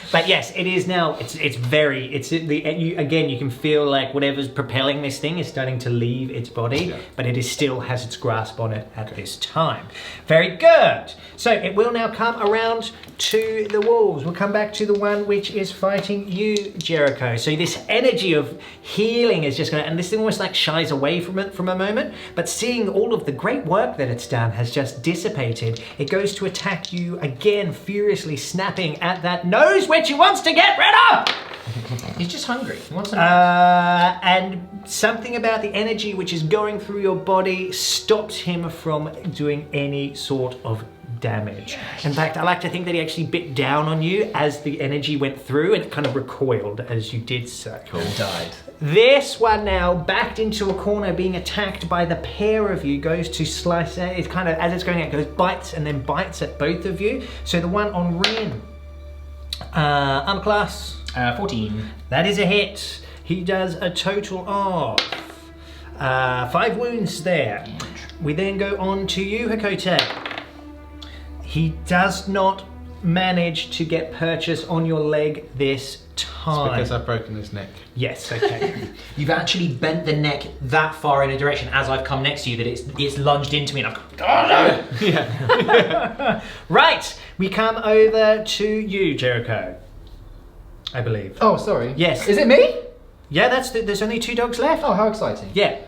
Speaker 3: But yes, it is now. Again, you can feel like whatever's propelling this thing is starting to leave its body, but it still has its grasp on it at this time. Very good. So it will now come around to the wolves. We'll come back to the one which is fighting you, Jericho. So this energy of healing is just going to, and this thing almost like shies away from it from a moment, but seeing all of the great work that it's done has just dissipated. It goes to attack you again, furiously snapping at that nose which he wants to get rid of!
Speaker 1: He's just hungry. He wants some
Speaker 3: And something about the energy which is going through your body stops him from doing any sort of damage. In fact, I like to think that he actually bit down on you as the energy went through and it kind of recoiled as you did so.
Speaker 1: Cool. Died.
Speaker 3: This one now, backed into a corner, being attacked by the pair of you, goes to slice it. It's kind of, as it's going out, goes bites and then bites at both of you. So the one on Rin, armor class
Speaker 1: 14.
Speaker 3: That is a hit. He does a total of 5 wounds there. We then go on to you, Hakote. He does not manage to get purchase on your leg this time.
Speaker 4: Because I've broken his neck.
Speaker 3: Yes, okay.
Speaker 1: You've actually bent the neck that far in a direction as I've come next to you that it's lunged into me and I've gone, oh no!
Speaker 3: Right, we come over to you, Jericho. I believe.
Speaker 5: Oh, sorry.
Speaker 3: Yes.
Speaker 5: Is it me?
Speaker 3: Yeah, there's only 2 dogs left.
Speaker 5: Oh, how exciting.
Speaker 3: Yeah.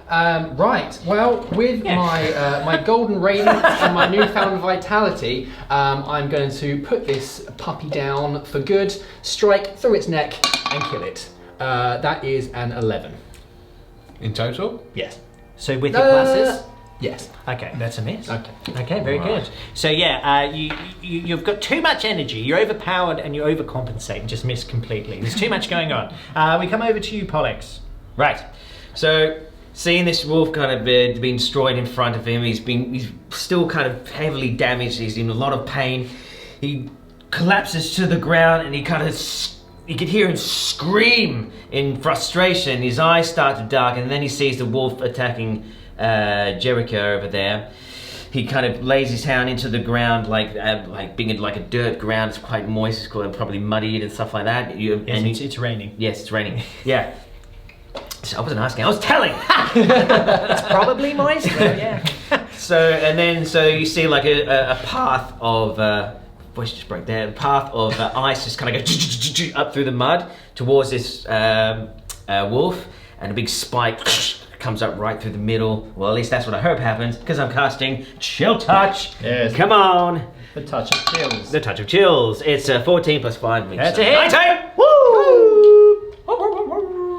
Speaker 5: Right. Well, with my golden radiance and my newfound vitality, I'm going to put this puppy down for good, strike through its neck, and kill it. That is an 11.
Speaker 4: In total?
Speaker 5: Yes.
Speaker 3: So with your classes?
Speaker 5: Yes.
Speaker 3: Okay, that's a miss.
Speaker 5: Okay.
Speaker 3: Okay, very good. So yeah, you've got too much energy. You're overpowered and you overcompensate and just miss completely. There's too much going on. We come over to you, Pollux.
Speaker 6: Right. So, seeing this wolf kind of being destroyed in front of him, he's still kind of heavily damaged. He's in a lot of pain. He collapses to the ground and he kind of, you could hear him scream in frustration. His eyes start to darken and then he sees the wolf attacking Jericho over there. He kind of lays his hand into the ground, like being in like a dirt ground. It's quite moist. It's probably muddied and stuff like that.
Speaker 3: It's raining.
Speaker 6: Yes, it's raining. Yeah. So I wasn't asking. I was telling.
Speaker 3: It's probably moist. Though, yeah.
Speaker 6: So you see like a path of voice just broke there. A path of ice just kind of goes up through the mud towards this wolf, and a big spike comes up right through the middle. Well, at least that's what I hope happens, because I'm casting Chill Touch.
Speaker 5: Yes.
Speaker 6: Come on.
Speaker 5: The touch of chills.
Speaker 6: The Touch of Chills. It's 14 plus 5.
Speaker 3: That's a hit.
Speaker 6: 19! Woo!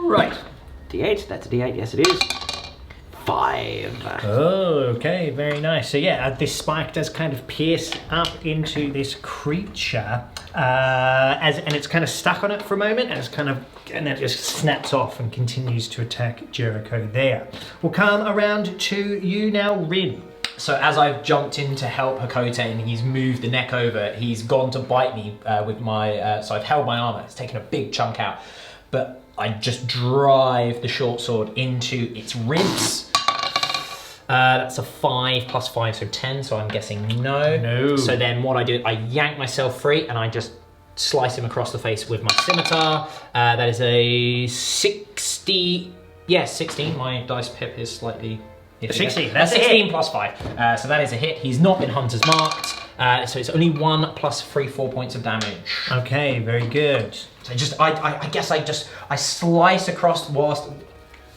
Speaker 6: Right. D8. That's a D8. Yes, it is. 5.
Speaker 3: Oh, okay, very nice. So yeah, this spike does kind of pierce up into this creature. and it's kind of stuck on it for a moment, and then it just snaps off and continues to attack Jericho there. We'll come around to you now, Rin.
Speaker 1: So as I've jumped in to help Hakote and he's moved the neck over, he's gone to bite me with my, so I've held my armor, it's taken a big chunk out, but I just drive the short sword into its ribs. That's a 5 plus 5, so 10, so I'm guessing no.
Speaker 3: No.
Speaker 1: So then what I do, I yank myself free and I just slice him across the face with my scimitar. That is a 60, yes, 16, my dice pip is slightly...
Speaker 3: 16,
Speaker 1: That's
Speaker 3: that's a
Speaker 1: 16
Speaker 3: hit.
Speaker 1: plus 5. So that is a hit. He's not been hunter's marked. So it's only 1 plus 4 points of damage.
Speaker 3: Okay, very good.
Speaker 1: So I guess I slice across whilst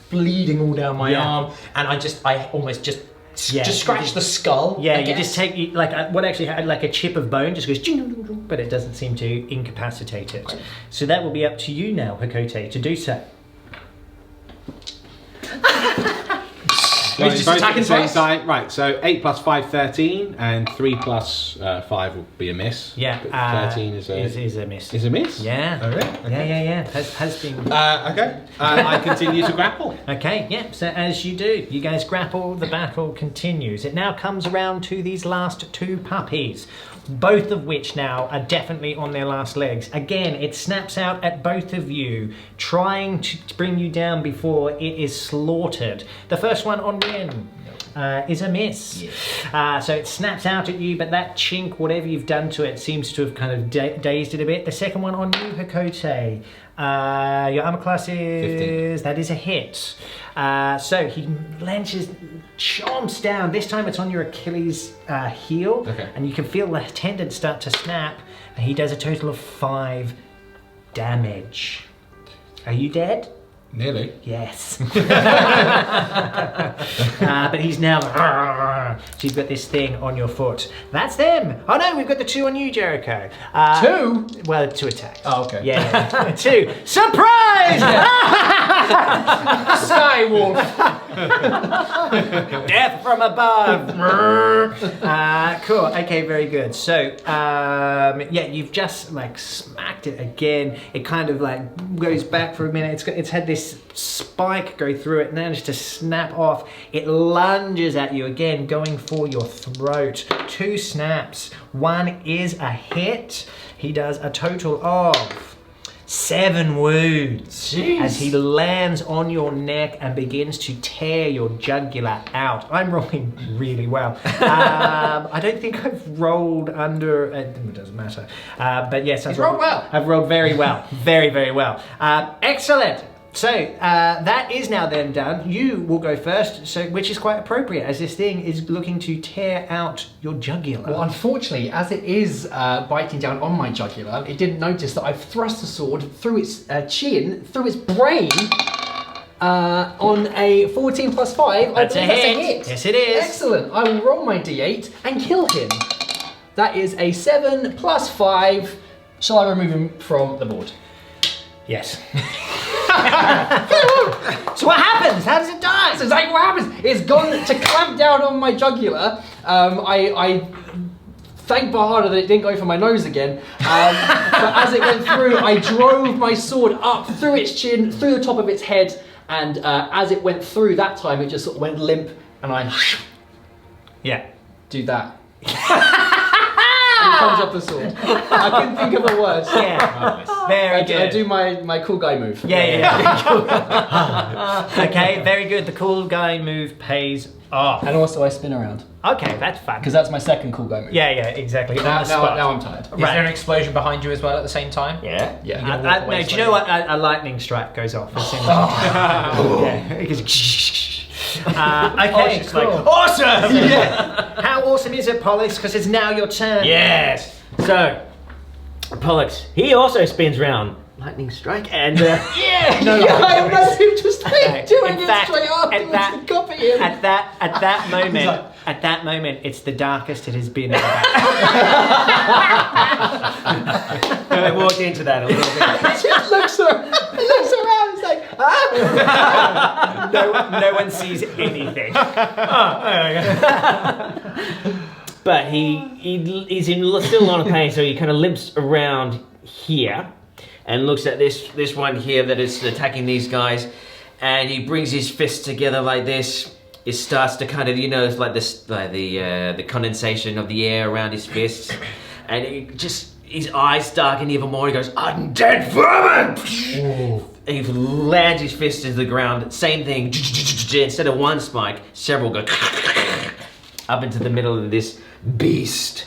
Speaker 1: bleeding all down my arm, and I almost just scratch the skull.
Speaker 3: Yeah,
Speaker 1: I
Speaker 3: you
Speaker 1: guess.
Speaker 3: just take like what actually had like a chip of bone just goes, but it doesn't seem to incapacitate it. So that will be up to you now, Hakote, to do so.
Speaker 1: He's just
Speaker 4: Both at
Speaker 1: attacking
Speaker 4: the same
Speaker 1: twice?
Speaker 4: time. Right, so 8 plus 5, 13, and 3 plus 5 will be a miss.
Speaker 3: Yeah,
Speaker 4: But 13 is
Speaker 3: a miss.
Speaker 4: is a miss?
Speaker 3: Yeah.
Speaker 4: Oh, really? Okay.
Speaker 3: Yeah. Has been.
Speaker 4: Okay. I continue to grapple.
Speaker 3: Okay, yeah, so as you do, you guys grapple, the battle continues. It now comes around to these last 2 puppies, both of which now are definitely on their last legs. Again, it snaps out at both of you, trying to bring you down before it is slaughtered. The first one on Rin is a miss. So it snaps out at you, but that chink, whatever you've done to it, seems to have kind of dazed it a bit. The second one on you, Hakote. Your armor class is...
Speaker 5: 15.
Speaker 3: That is a hit. So he launches, chomps down. This time it's on your Achilles heel.
Speaker 5: Okay.
Speaker 3: And you can feel the tendon start to snap. And he does a total of 5 damage. Are you dead?
Speaker 4: Nearly.
Speaker 3: Yes. But he's now... So you've got this thing on your foot. That's them. Oh no, we've got the 2 on you, Jericho.
Speaker 5: 2?
Speaker 3: Well, 2 attacks.
Speaker 5: Oh, okay.
Speaker 3: Yeah. 2. Surprise!
Speaker 5: Skywolf!
Speaker 3: Death from above. Cool. Okay, very good. So, yeah, you've just like smacked it again. It kind of like goes back for a minute. It's had this spike go through it, managed to snap off. It lunges at you again, going for your throat. 2 snaps. 1 is a hit. He does a total of 7 wounds.
Speaker 5: Jeez.
Speaker 3: As he lands on your neck and begins to tear your jugular out. I'm rolling really well. I don't think I've rolled under, it doesn't matter. But yes, I've
Speaker 5: rolled well.
Speaker 3: I've rolled very well. Very, very well. Excellent. So that is now then done. You will go first, so which is quite appropriate as this thing is looking to tear out your jugular.
Speaker 5: Well, unfortunately, as it is biting down on my jugular, it didn't notice that I've thrust the sword through its chin, through its brain, on a 14 plus 5.
Speaker 3: That's
Speaker 5: I believe
Speaker 3: a
Speaker 5: that's
Speaker 3: hit.
Speaker 5: a hit.
Speaker 3: Yes, it is.
Speaker 5: Excellent. I will roll my d8 and kill him. That is a 7 plus 5. Shall I remove him from the board?
Speaker 3: Yes. So what happens? How does it die?
Speaker 5: That's exactly what happens. It's gone to clamp down on my jugular. I thank Bahada that it didn't go for my nose again. But as it went through, I drove my sword up through its chin, through the top of its head, and as it went through that time, it just sort of went limp, and I
Speaker 3: Yeah.
Speaker 5: do that. And it comes up the sword. I couldn't think of a word.
Speaker 3: Yeah. Very good.
Speaker 5: I do my cool guy move.
Speaker 3: Yeah. Okay, very good. The cool guy move pays off.
Speaker 5: And also I spin around.
Speaker 3: Okay, that's fun.
Speaker 5: Because that's my second cool guy move.
Speaker 3: Yeah, exactly. On
Speaker 5: Now,
Speaker 3: the spot.
Speaker 5: now I'm tired.
Speaker 1: Is there an explosion behind you as well at the same time?
Speaker 3: Yeah.
Speaker 5: Yeah.
Speaker 1: You're gonna walk
Speaker 3: No,
Speaker 1: away
Speaker 3: do you know what? A lightning strike goes off as soon as yeah, it goes. Okay,
Speaker 5: she's cool.
Speaker 3: awesome. Yeah. How awesome is it, Pollux? Because it's now your turn.
Speaker 6: Yes. So, Pollux, he also spins round. Lightning strike and
Speaker 3: No,
Speaker 5: I imagine him just like doing
Speaker 3: in
Speaker 5: it
Speaker 3: fact,
Speaker 5: straight afterwards and copy him.
Speaker 3: At that moment, it's the darkest it has been.
Speaker 6: I walked into that a little bit.
Speaker 5: He just looks around, he's like,
Speaker 3: No one sees anything.
Speaker 6: but he's in still a lot of pain, so he kind of limps around here and looks at this one here that is attacking these guys, and he brings his fists together like this. It starts to kind of, it's like this, like the condensation of the air around his fists, and his eyes darken even more. He goes, "Undead vermin!" And he lands his fist into the ground. Same thing. Instead of one spike, several go up into the middle of this beast.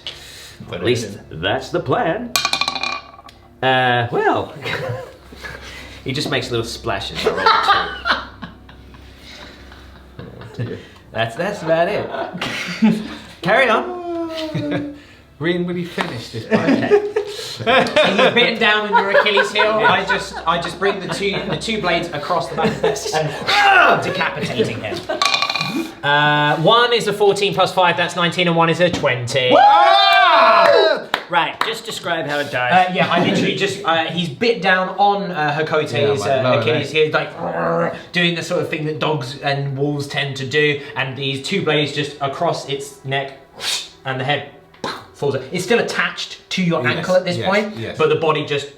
Speaker 6: At least that's the plan. Well, he just makes little splashes. That's about it. Carry on.
Speaker 4: Rin, will you finish this fight?
Speaker 1: You're bitten down on your Achilles heel. I just bring the two blades across the back of this and decapitating him. One is a 14 plus 5, that's 19, and one is a 20.
Speaker 6: Right, just describe how it dies.
Speaker 1: Yeah, I literally just, he's bit down on Hakote's Achilles heel, like doing the sort of thing that dogs and wolves tend to do, and these two blades just across its neck, and the head falls. It's still attached to your ankle at this point, but the body just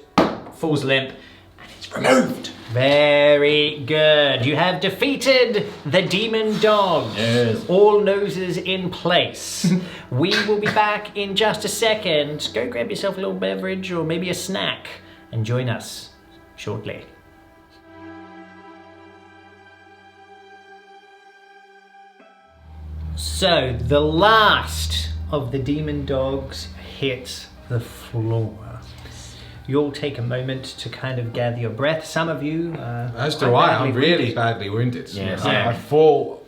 Speaker 1: falls limp, and it's removed.
Speaker 3: Very good. You have defeated the demon dog.
Speaker 5: Yes.
Speaker 3: All noses in place. We will be back in just a second. Go grab yourself a little beverage or maybe a snack and join us shortly. So, the last of the demon dogs hits the floor. You'll take a moment to kind of gather your breath. Some of you...
Speaker 4: As do I. I'm really badly wounded.
Speaker 6: Yes.
Speaker 4: I fall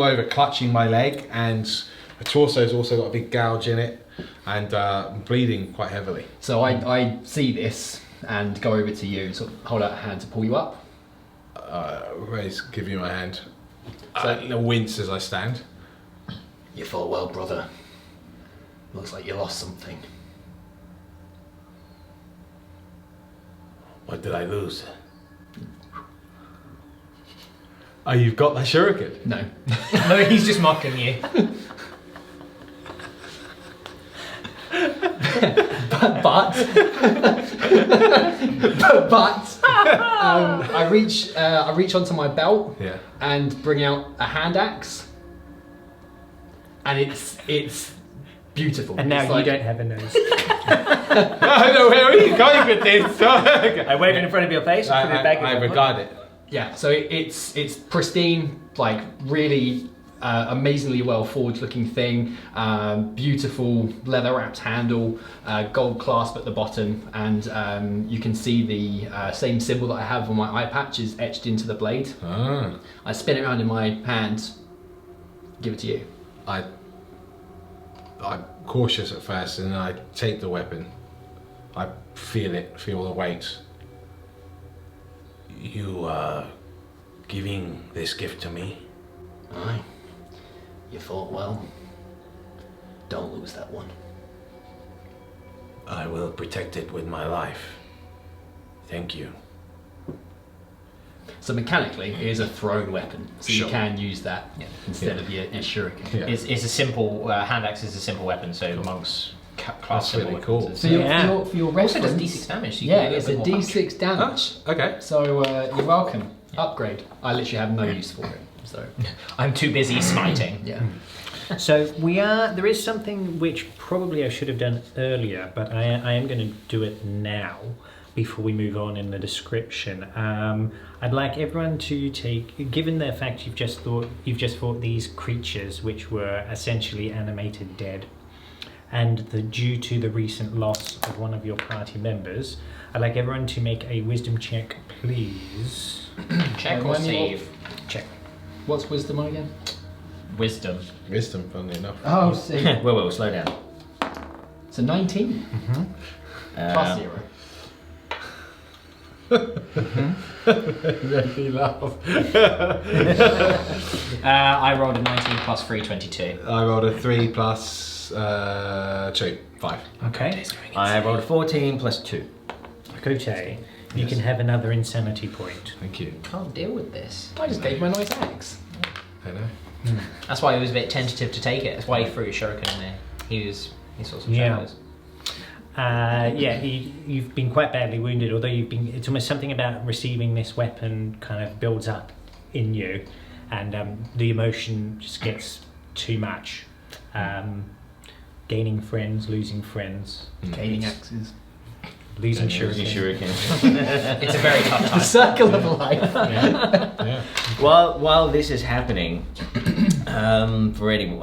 Speaker 4: over clutching my leg, and my torso's also got a big gouge in it, and I'm bleeding quite heavily.
Speaker 5: So I see this and go over to you and sort of hold out a hand to pull you up.
Speaker 4: Give you my hand. I wince as I stand.
Speaker 2: You fought well, brother. Looks like you lost something.
Speaker 7: What did I lose?
Speaker 4: Oh, you've got that shuriken?
Speaker 5: No.
Speaker 1: No, he's just mocking you.
Speaker 5: but I reach onto my belt and bring out a hand axe, and it's beautiful.
Speaker 3: And now
Speaker 5: it's
Speaker 3: you don't have a nose.
Speaker 4: No, where are you going with this?
Speaker 6: I wave it in front of your face and put it back in
Speaker 4: I
Speaker 6: your
Speaker 4: regard it.
Speaker 5: Yeah, so it's pristine, like really amazingly well forged looking thing, beautiful leather wrapped handle, gold clasp at the bottom, and you can see the same symbol that I have on my eye patch is etched into the blade.
Speaker 4: Ah.
Speaker 5: I spin it around in my hand, give it to you.
Speaker 4: I'm cautious at first, and then I take the weapon. I feel the weight.
Speaker 7: You giving this gift to me?
Speaker 2: Aye. You fought well. Don't lose that one.
Speaker 7: I will protect it with my life. Thank you.
Speaker 5: So mechanically, it is a thrown weapon, so
Speaker 4: Sure.
Speaker 5: you can use that instead of your shuriken.
Speaker 4: Yeah.
Speaker 1: It's a simple, hand axe is a simple weapon, so monks class
Speaker 4: That's
Speaker 1: simple
Speaker 4: really
Speaker 1: weapons.
Speaker 5: For
Speaker 1: as-
Speaker 5: your
Speaker 1: Also does
Speaker 5: reference,
Speaker 1: D6 damage, so you
Speaker 5: yeah,
Speaker 1: can do a
Speaker 5: it's a
Speaker 1: bit more punch.
Speaker 5: D6 damage.
Speaker 4: Okay.
Speaker 5: So you're welcome. Upgrade. I literally have no use for it. So
Speaker 1: I'm too busy smiting.
Speaker 5: yeah.
Speaker 3: So there is something which probably I should have done earlier, but I am going to do it now before we move on in the description. I'd like everyone to take, given the fact you've just fought these creatures which were essentially animated dead, and due to the recent loss of one of your party members, I'd like everyone to make a wisdom check, please.
Speaker 1: Check or save?
Speaker 3: Check.
Speaker 5: What's wisdom on again?
Speaker 1: Wisdom.
Speaker 4: Wisdom, funnily enough.
Speaker 5: Oh, see.
Speaker 6: Whoa, slow down.
Speaker 5: It's a 19 plus 0.
Speaker 4: Really laugh.
Speaker 1: I rolled a 19 plus 3, 22.
Speaker 4: I rolled a 3 plus 2, 5.
Speaker 3: Okay.
Speaker 6: I rolled a 14 plus 2.
Speaker 3: Kote, you can have another insanity point.
Speaker 4: Thank you.
Speaker 1: Can't deal with this.
Speaker 5: I just gave him a nice axe.
Speaker 4: I know.
Speaker 1: That's why he was a bit tentative to take it. That's why he threw his shuriken in there. He saw some
Speaker 3: Yeah.
Speaker 1: shadows.
Speaker 3: You've been quite badly wounded, although it's almost something about receiving this weapon kind of builds up in you, and the emotion just gets too much. Gaining friends, losing friends,
Speaker 5: Gaining axes.
Speaker 3: losing
Speaker 6: Using
Speaker 3: shuriken.
Speaker 6: shuriken.
Speaker 1: It's a very tough time.
Speaker 5: The circle of life.
Speaker 6: While this is happening, for Eddie,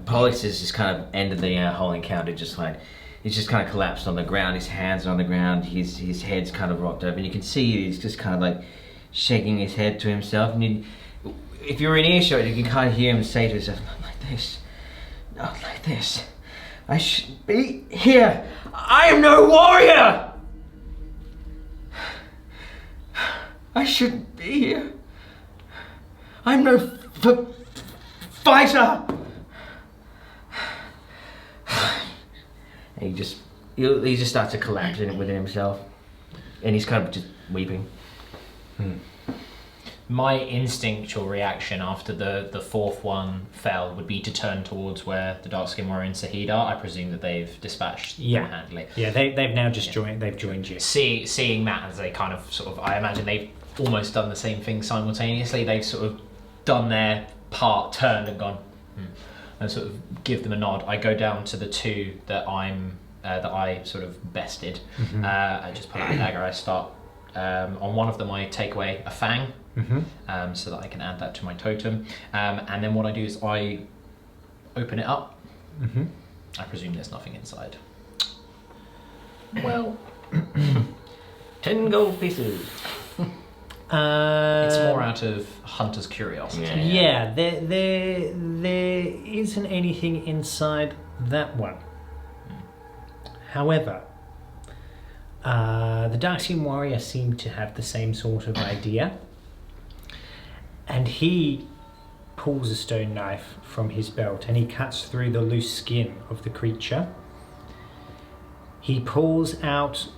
Speaker 6: Pollux has just kind of ended the whole encounter. He's just kind of collapsed on the ground. His hands are on the ground. His head's kind of rocked over, and you can see he's just kind of like shaking his head to himself. And if you're in earshot, you can kind of hear him say to himself, "Not like this, not like this. I should be here. I am no warrior. I shouldn't be here. I'm no fighter." And he just starts to collapse within himself, and he's kind of just weeping.
Speaker 1: My instinctual reaction after the fourth one fell would be to turn towards where the Dark-Skinned Warrior and Sahid are. I presume that they've dispatched them handily.
Speaker 3: Yeah, they've now just joined. They've joined you.
Speaker 1: Seeing that as they kind of sort of, I imagine they've almost done the same thing simultaneously. They've sort of done their part, turned and gone, and sort of give them a nod. I go down to the two that I sort of bested. I just pull out a dagger. I start on one of them. I take away a fang. So that I can add that to my totem, and then what I do is I open it up. I presume there's nothing inside.
Speaker 6: Well, 10 gold pieces.
Speaker 1: It's more out of hunter's curiosity.
Speaker 3: Yeah, there isn't anything inside that one. However, the Dark-Skinned Warrior seemed to have the same sort of idea. And he pulls a stone knife from his belt and he cuts through the loose skin of the creature. He pulls out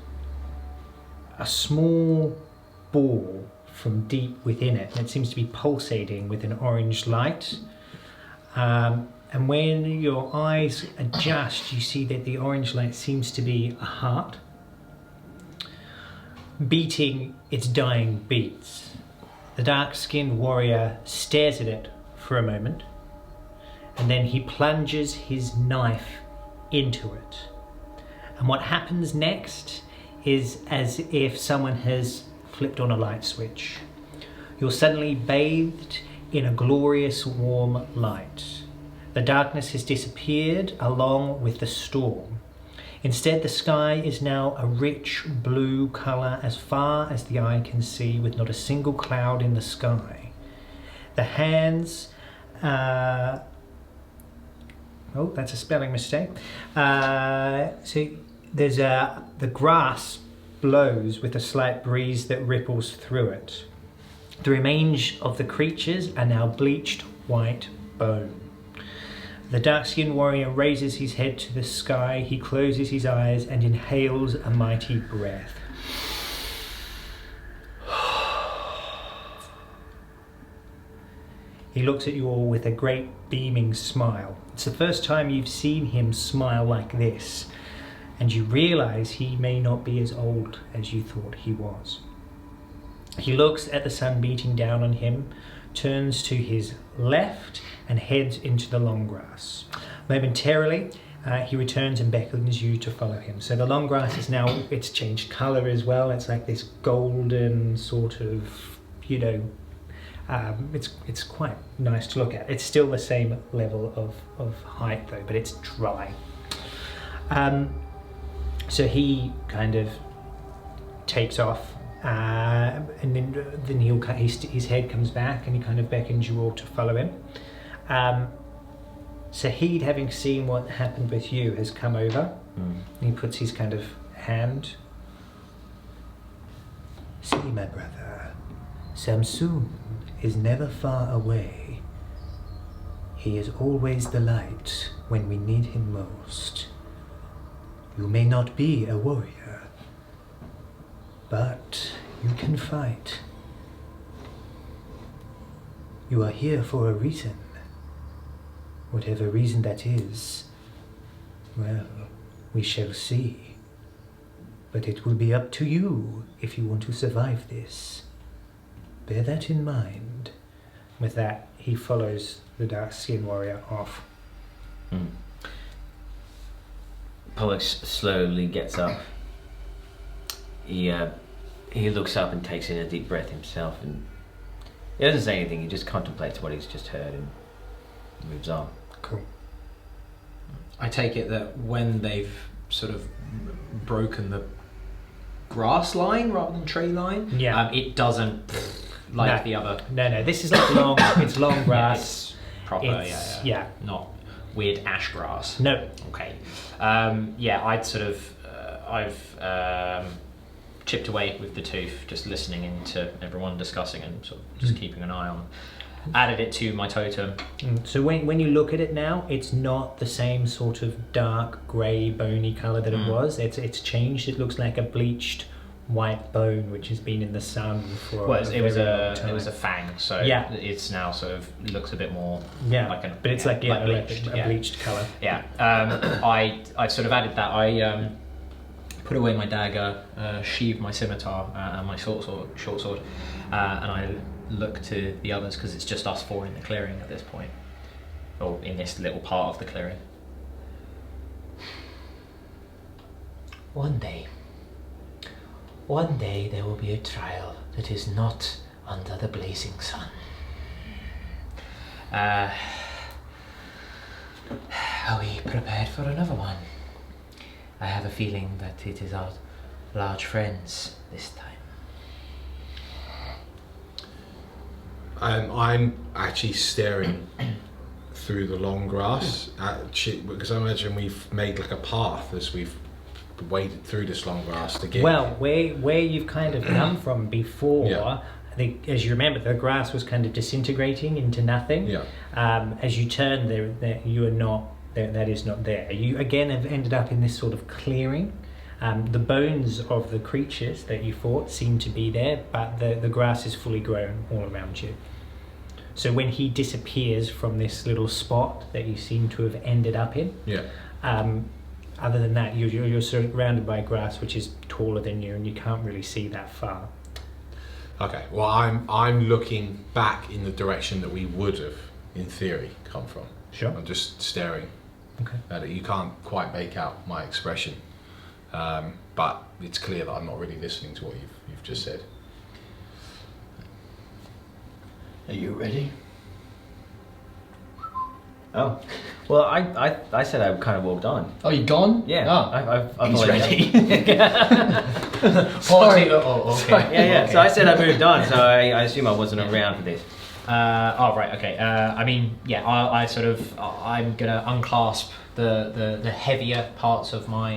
Speaker 3: a small ball from deep within it, and it seems to be pulsating with an orange light. And when your eyes adjust, you see that the orange light seems to be a heart beating its dying beats. The Dark-Skinned Warrior stares at it for a moment, and then he plunges his knife into it. And what happens next is as if someone has flipped on a light switch. You're suddenly bathed in a glorious warm light. The darkness has disappeared along with the storm. Instead, the sky is now a rich blue colour as far as the eye can see, with not a single cloud in the sky. The hands... oh, that's a spelling mistake. So there's the grass blows with a slight breeze that ripples through it. The remains of the creatures are now bleached white bone. The Dark-Skinned Warrior raises his head to the sky, he closes his eyes and inhales a mighty breath. He looks at you all with a great beaming smile. It's the first time you've seen him smile like this, and you realise he may not be as old as you thought he was. He looks at the sun beating down on him, turns to his left and heads into the long grass. Momentarily, he returns and beckons you to follow him. So the long grass is now, it's changed colour as well. It's like this golden sort of, it's quite nice to look at. It's still the same level of height though, but it's dry. So he kind of takes off, and then his head comes back and he kind of beckons you all to follow him. Sahid, having seen what happened with you, has come over. And he puts his kind of hand. See, my brother, Samsun is never far away. He is always the light when we need him most. You may not be a warrior, but you can fight. You are here for a reason. Whatever reason that is, Well, we shall see. But it will be up to you if you want to survive this. Bear that in mind. With that, he follows the dark skin warrior off.
Speaker 6: Pollux slowly gets up. He looks up and takes in a deep breath himself, and he doesn't say anything. He just contemplates what he's just heard and moves on.
Speaker 3: Cool.
Speaker 5: I take it that when they've sort of broken the grass line rather than tree line,
Speaker 3: Yeah.
Speaker 1: It doesn't like the other.
Speaker 3: No, this is like long, it's long grass.
Speaker 1: It's proper,
Speaker 3: It's- yeah.
Speaker 1: Not weird ash grass.
Speaker 3: No.
Speaker 1: Okay. I'd sort of, I've chipped away with the tooth, just listening into everyone discussing and sort of just keeping an eye on. Added it to my totem.
Speaker 3: So when you look at it now, it's not the same sort of dark grey bony colour that it was. It's changed. It looks like a bleached white bone which has been in the sun for
Speaker 1: Well, it was
Speaker 3: very long
Speaker 1: a
Speaker 3: time.
Speaker 1: it was a fang, so
Speaker 3: Yeah.
Speaker 1: it's now sort of looks a bit more like
Speaker 3: but it's like
Speaker 1: bleached.
Speaker 3: a bleached colour.
Speaker 1: Yeah. I sort of added that. I put away my dagger, sheathed my scimitar and my short sword, and I look to the others because it's just us four in the clearing at this point, or in this little part of the clearing.
Speaker 8: One day there will be a trial that is not under the blazing sun. Are we prepared for another one? I have a feeling that it is our large friends this time.
Speaker 4: I'm actually staring through the long grass because I imagine we've made like a path as we've waded through this long grass to get.
Speaker 3: Well, where you've kind of come from before,
Speaker 4: Yeah.
Speaker 3: I think, as you remember, the grass was kind of disintegrating into nothing.
Speaker 4: Yeah.
Speaker 3: As you turn there, you are not. That is not there. You again have ended up in this sort of clearing. The bones of the creatures that you fought seem to be there, but the grass is fully grown all around you. So when he disappears from this little spot that you seem to have ended up in,
Speaker 4: Yeah.
Speaker 3: other than that, you're surrounded by grass which is taller than you, and you can't really see that far.
Speaker 4: Okay. Well, I'm looking back in the direction that we would have, in theory, come from.
Speaker 3: Sure.
Speaker 4: I'm just staring
Speaker 3: Okay.
Speaker 4: at it. You can't quite make out my expression, but it's clear that I'm not really listening to what you've just said.
Speaker 2: Are you ready?
Speaker 6: Oh, well, I said I kind of walked on.
Speaker 5: Oh, you gone?
Speaker 6: Yeah,
Speaker 5: Oh.
Speaker 6: I've
Speaker 2: He's
Speaker 6: already
Speaker 2: ready.
Speaker 5: Sorry.
Speaker 1: Okay.
Speaker 6: Yeah. So I said I moved on, so I assume I wasn't around for this.
Speaker 1: Right. Okay. I'm gonna unclasp the heavier parts of my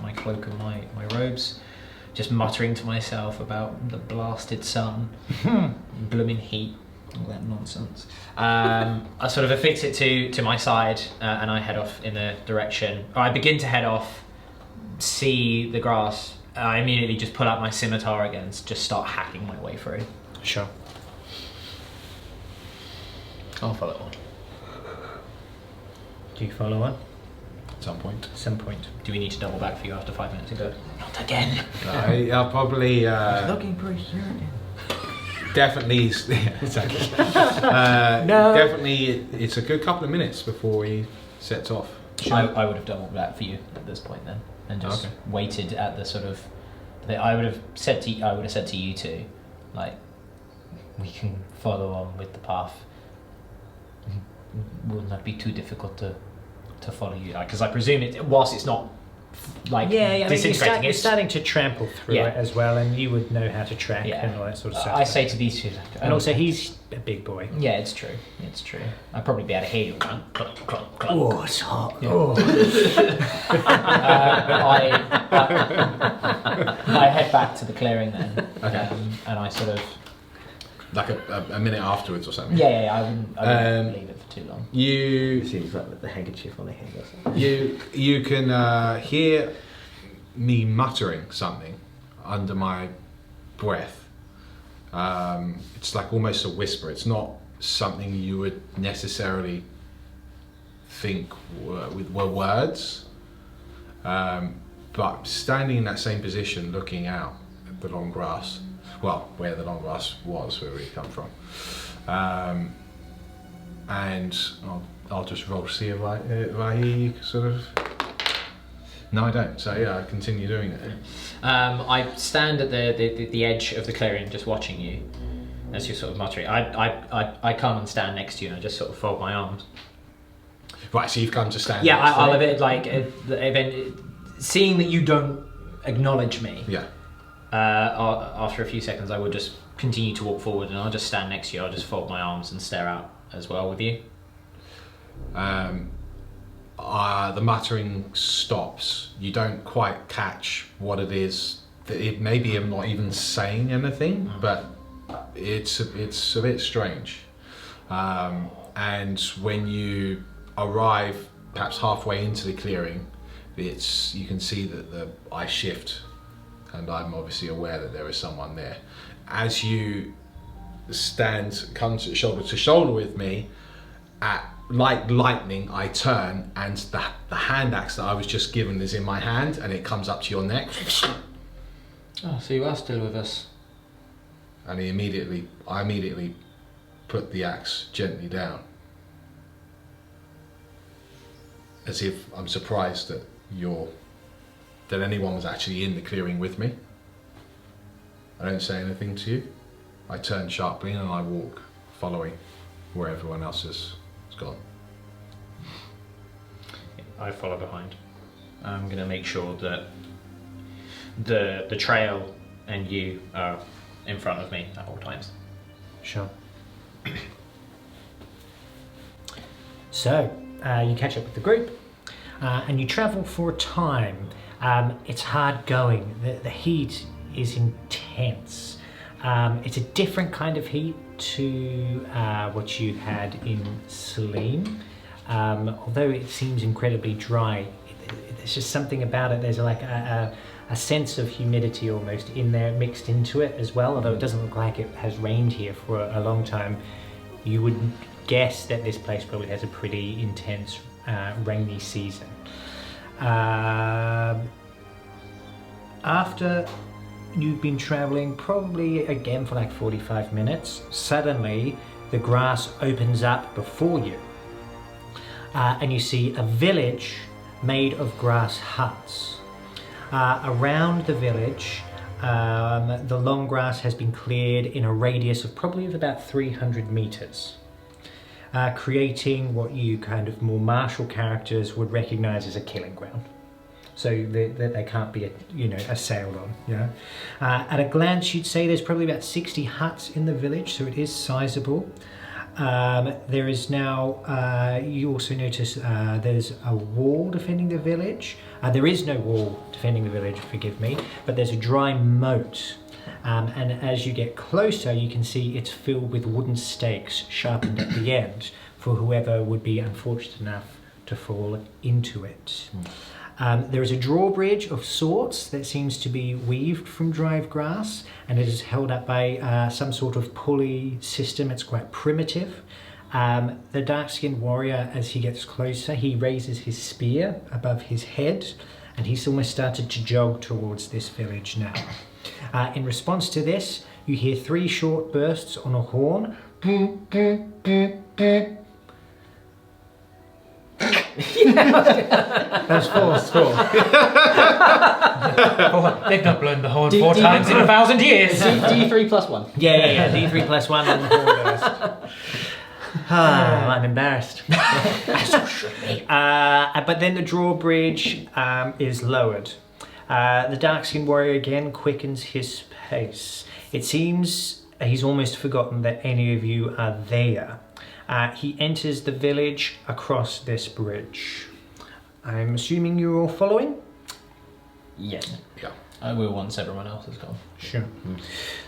Speaker 1: my cloak and my robes, just muttering to myself about the blasted sun, blooming heat, all that nonsense. I sort of affix it to my side, and I head off in the direction. I begin to head off, see the grass. I immediately just pull out my scimitar again, and just start hacking my way through.
Speaker 3: Sure.
Speaker 5: I'll follow on.
Speaker 3: Do you follow on?
Speaker 4: At some point.
Speaker 3: At some point.
Speaker 1: Do we need to double back for you after 5 minutes ago?
Speaker 8: Not again.
Speaker 4: I'll probably
Speaker 6: Looking pretty certain.
Speaker 4: definitely. Exactly.
Speaker 3: No.
Speaker 4: Definitely, it's a good couple of minutes before he sets off.
Speaker 1: I would have doubled back for you at this point then, and just
Speaker 4: Okay.
Speaker 1: waited at the sort of. I would have said to you two, like, we can follow on with the path. Will not be too difficult to follow you, because I presume it. Whilst it's not like
Speaker 3: Yeah, I mean,
Speaker 1: disintegrating,
Speaker 3: you're
Speaker 1: it's
Speaker 3: starting to trample through
Speaker 1: Yeah.
Speaker 3: it as well, and you would know how to track
Speaker 1: Yeah.
Speaker 3: and all that sort of stuff.
Speaker 1: I say to these two,
Speaker 3: and also he's a big boy.
Speaker 1: yeah, it's true. It's true. I'd probably be able to hear you. Clunk, clunk, clunk, clunk.
Speaker 3: Oh, it's hot.
Speaker 1: Yeah.
Speaker 3: Oh.
Speaker 1: I head back to the clearing then,
Speaker 4: Okay.
Speaker 1: and I sort of
Speaker 4: Like a minute afterwards or something.
Speaker 1: yeah, I wouldn't leave it for too long.
Speaker 4: You
Speaker 6: Seems like with the handkerchief on the head or something.
Speaker 4: you can hear me muttering something under my breath. It's like almost a whisper. It's not something you would necessarily think were words. But standing in that same position, looking out at the long grass, well, where the long grass was, where we come from, and I'll just roll to see if I sort of. No, I don't. So yeah, I continue doing it.
Speaker 1: I stand at the edge of the clearing, just watching you as you're sort of muttering. I come and stand next to you, and I just sort of fold my arms.
Speaker 4: Right, so you've come to stand.
Speaker 1: Yeah,
Speaker 4: next to
Speaker 1: I'll
Speaker 4: me.
Speaker 1: have it seeing that you don't acknowledge me.
Speaker 4: Yeah.
Speaker 1: After a few seconds, I will just continue to walk forward, and I'll just stand next to you. I'll just fold my arms and stare out as well with you.
Speaker 4: The muttering stops. You don't quite catch what it is. Maybe I'm not even saying anything, but it's a bit strange. And when you arrive, perhaps halfway into the clearing, you can see that I shift, and I'm obviously aware that there is someone there. As you come shoulder to shoulder with me, like lightning, I turn, and the hand axe that I was just given is in my hand, and it comes up to your neck.
Speaker 1: Oh, so you are still with us.
Speaker 4: And I immediately put the axe gently down, as if I'm surprised that anyone was actually in the clearing with me. I don't say anything to you. I turn sharply and I walk, following where everyone else has gone.
Speaker 1: I follow behind. I'm going to make sure that the trail and you are in front of me at all times.
Speaker 3: Sure. So, you catch up with the group, and you travel for a time. It's hard going. The heat is intense. It's a different kind of heat to what you had in Salim. Although it seems incredibly dry, there's just something about it. There's like a sense of humidity almost in there mixed into it as well, although it doesn't look like it has rained here for a long time. You would guess that this place probably has a pretty intense rainy season. After you've been traveling probably again for like 45 minutes, suddenly the grass opens up before you, and you see a village made of grass huts. Around the village, the long grass has been cleared in a radius of probably about 300 meters, creating what you kind of more martial characters would recognize as a killing ground. So they can't be, assailed on. Yeah. At a glance, you'd say there's probably about 60 huts in the village, so it is sizable. There is now, you also notice there's a wall defending the village. There is no wall defending the village, forgive me, but there's a dry moat. And as you get closer, you can see it's filled with wooden stakes sharpened at the end for whoever would be unfortunate enough to fall into it. There is a drawbridge of sorts that seems to be weaved from dried grass, and it is held up by some sort of pulley system. It's quite primitive. The dark-skinned warrior, as he gets closer, he raises his spear above his head, and he's almost started to jog towards this village now. In response to this, you hear 3 short bursts on a horn. That's 4.
Speaker 8: They've not blown the horn 4 times in 1,000 years.
Speaker 5: D3 plus 1.
Speaker 3: Yeah. D3 plus 1 on the horn burst. I'm embarrassed. But then the drawbridge is lowered. The dark-skinned warrior again quickens his pace. It seems he's almost forgotten that any of you are there. He enters the village across this bridge. I'm assuming you're all following?
Speaker 1: Yes.
Speaker 4: Yeah.
Speaker 1: I will once everyone else has gone.
Speaker 3: Sure.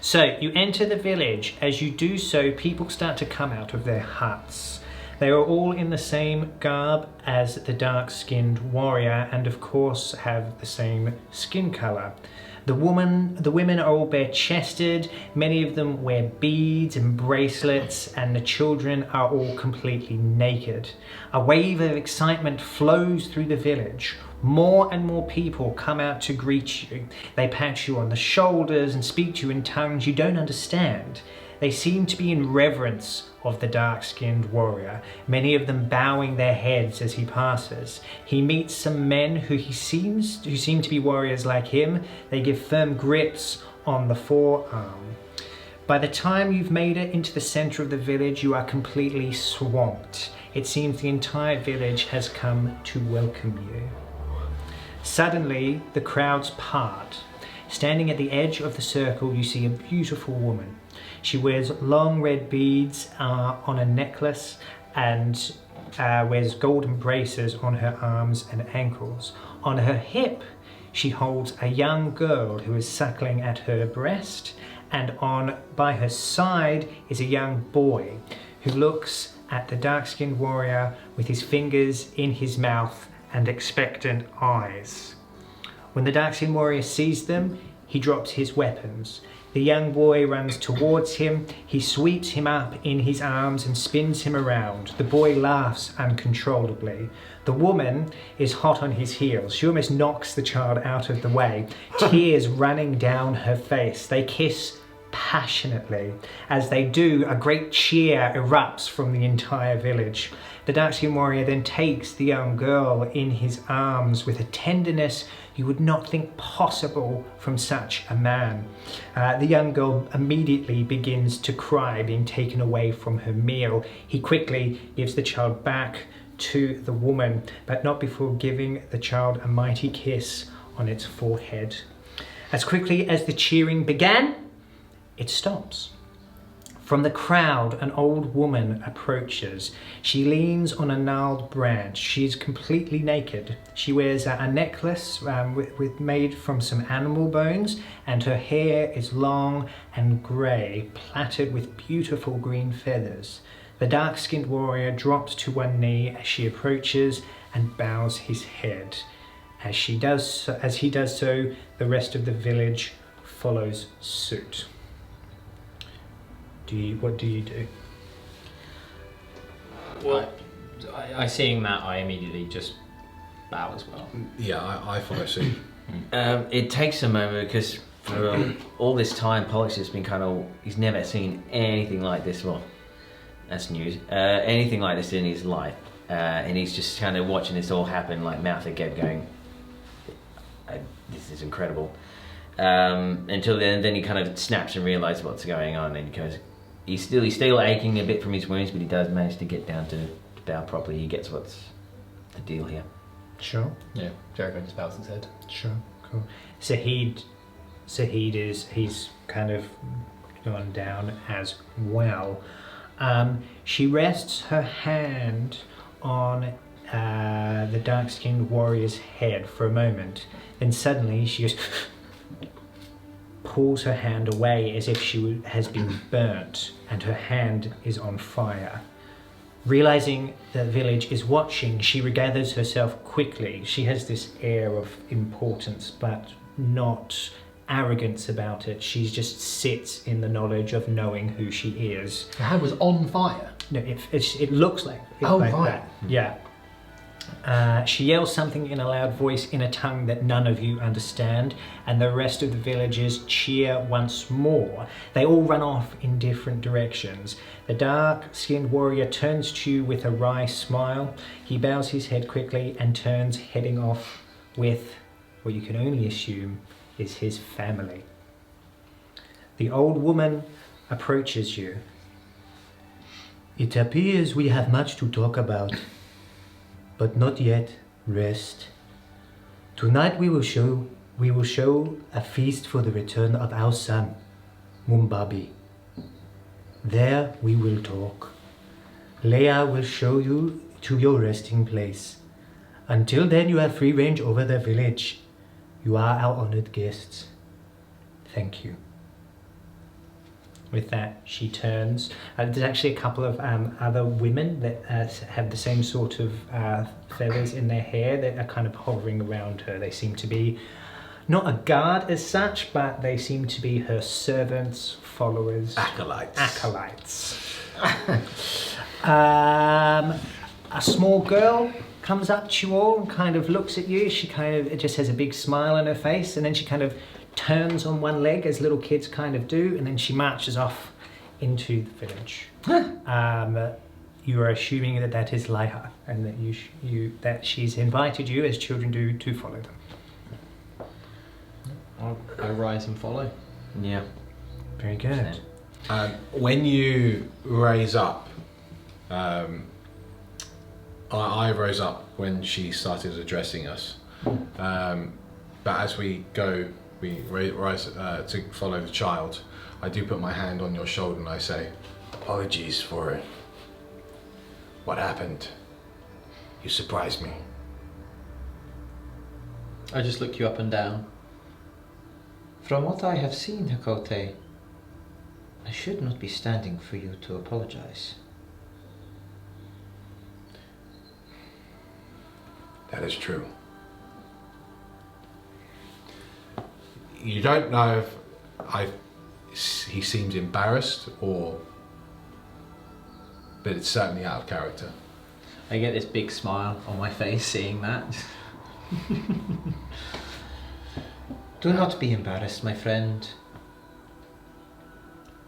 Speaker 3: So you enter the village. As you do so, people start to come out of their huts. They are all in the same garb as the dark-skinned warrior, and of course have the same skin color. The women are all bare-chested, many of them wear beads and bracelets, and the children are all completely naked. A wave of excitement flows through the village. More and more people come out to greet you. They pat you on the shoulders and speak to you in tongues you don't understand. They seem to be in reverence of the dark-skinned warrior, many of them bowing their heads as he passes. He meets some men who seem to be warriors like him. They give firm grips on the forearm. By the time you've made it into the center of the village, you are completely swamped. It seems the entire village has come to welcome you. Suddenly, the crowds part. Standing at the edge of the circle, you see a beautiful woman. She wears long red beads on a necklace and wears golden braces on her arms and ankles. On her hip, she holds a young girl who is suckling at her breast, and by her side is a young boy who looks at the dark-skinned warrior with his fingers in his mouth and expectant eyes. When the dark-skinned warrior sees them, he drops his weapons. The young boy runs towards him. He sweeps him up in his arms and spins him around. The boy laughs uncontrollably. The woman is hot on his heels. She almost knocks the child out of the way, tears running down her face. They kiss passionately. As they do, a great cheer erupts from the entire village. The dark-skinned warrior then takes the young girl in his arms with a tenderness you would not think possible from such a man. The young girl immediately begins to cry, being taken away from her meal. He quickly gives the child back to the woman, but not before giving the child a mighty kiss on its forehead. As quickly as the cheering began, it stops. From the crowd, an old woman approaches. She leans on a gnarled branch. She's completely naked. She wears a necklace made from some animal bones, and her hair is long and grey, plaited with beautiful green feathers. The dark-skinned warrior drops to one knee as she approaches and bows his head. As he does so, the rest of the village follows suit. What do you do?
Speaker 1: Well, I seeing that, I immediately just bow as well.
Speaker 4: Yeah, I follow suit.
Speaker 6: It takes a moment because for all this time, Pollux has been he's never seen anything like this. Well, that's news. Anything like this in his life. And he's just kind of watching this all happen, like mouth agape going, this is incredible. Until then he kind of snaps and realizes what's going on, and he goes, he's still aching a bit from his wounds, but he does manage to get down to bow properly. He gets what's the deal here.
Speaker 3: Sure.
Speaker 5: Yeah, Jericho just bows his head.
Speaker 3: Sure, cool. He's kind of gone down as well. She rests her hand on the dark-skinned warrior's head for a moment, then suddenly she just pulls her hand away as if she has been burnt, and her hand is on fire. Realizing the village is watching, she regathers herself quickly. She has this air of importance, but not arrogance about it. She just sits in the knowledge of knowing who she is.
Speaker 5: Her hand was on fire?
Speaker 3: No, it looks like
Speaker 5: right.
Speaker 3: that. Yeah. She yells something in a loud voice in a tongue that none of you understand, and the rest of the villagers cheer once more. They all run off in different directions. The dark-skinned warrior turns to you with a wry smile. He bows his head quickly and turns, heading off with what you can only assume is his family. The old woman approaches you.
Speaker 9: It appears we have much to talk about. But not yet. Rest. Tonight we will show a feast for the return of our son, Mumbabi. There we will talk. Leia will show you to your resting place. Until then you have free range over the village. You are our honored guests. Thank you.
Speaker 3: With that, she turns. There's actually a couple of other women that have the same sort of feathers in their hair that are kind of hovering around her. They seem to be not a guard as such, but they seem to be her servants, followers, acolytes. A small girl comes up to you all and kind of looks at you. She it just has a big smile on her face, and then she kind of turns on one leg as little kids kind of do, and then she marches off into the village. You are assuming that that is Laiha, and that that she's invited you, as children do, to follow them.
Speaker 5: I rise and follow.
Speaker 6: Yeah.
Speaker 3: Very good.
Speaker 4: When you raise up, I rose up when she started addressing us. But as we go, we rise to follow the child. I do put my hand on your shoulder and I say,
Speaker 7: Apologies for what happened. You surprised me.
Speaker 8: I just look you up and down. From what I have seen, Hakote, I should not be standing for you to apologize.
Speaker 7: That is true.
Speaker 4: you don't know if he seems embarrassed or, but it's certainly out of character.
Speaker 5: I get this big smile on my face seeing that.
Speaker 8: Do not be embarrassed, my friend.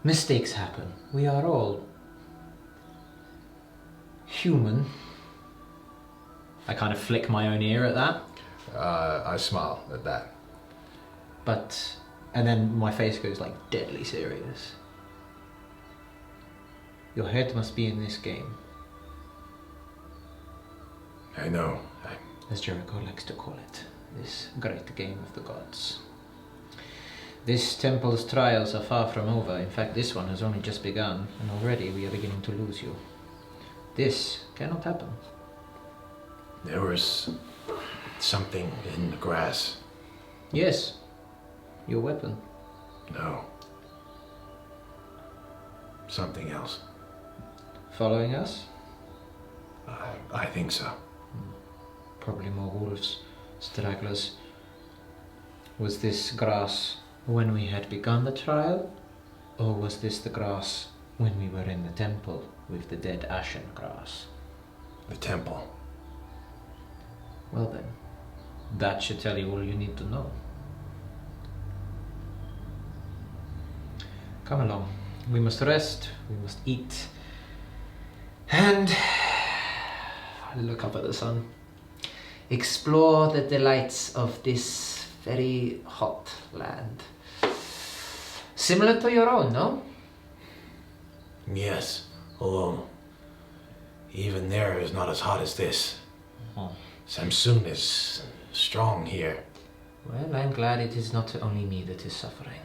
Speaker 8: Mistakes happen. We are all human.
Speaker 5: I kind of flick my own ear at that.
Speaker 4: I smile at that.
Speaker 5: But, and then my face goes like deadly serious. Your head must be in this game.
Speaker 7: I know.
Speaker 8: As Jericho likes to call it, this great game of the gods. This temple's trials are far from over. In fact, this one has only just begun, and already we are beginning to lose you. This cannot happen.
Speaker 7: There was something in the grass.
Speaker 8: Yes, your weapon.
Speaker 7: No. Something else.
Speaker 8: Following us?
Speaker 7: I think so.
Speaker 8: Probably more wolves, stragglers. Was this grass when we had begun the trial? Or was this the grass when we were in the temple with the dead ashen grass?
Speaker 7: The temple.
Speaker 8: Well then, that should tell you all you need to know. Come along. We must rest, we must eat. And I look up at the sun. Explore the delights of this very hot land. Similar to your own, no?
Speaker 7: Yes, although even there is not as hot as this.
Speaker 8: Oh.
Speaker 7: Samsun is strong here.
Speaker 8: Well, I'm glad it is not only me that is suffering.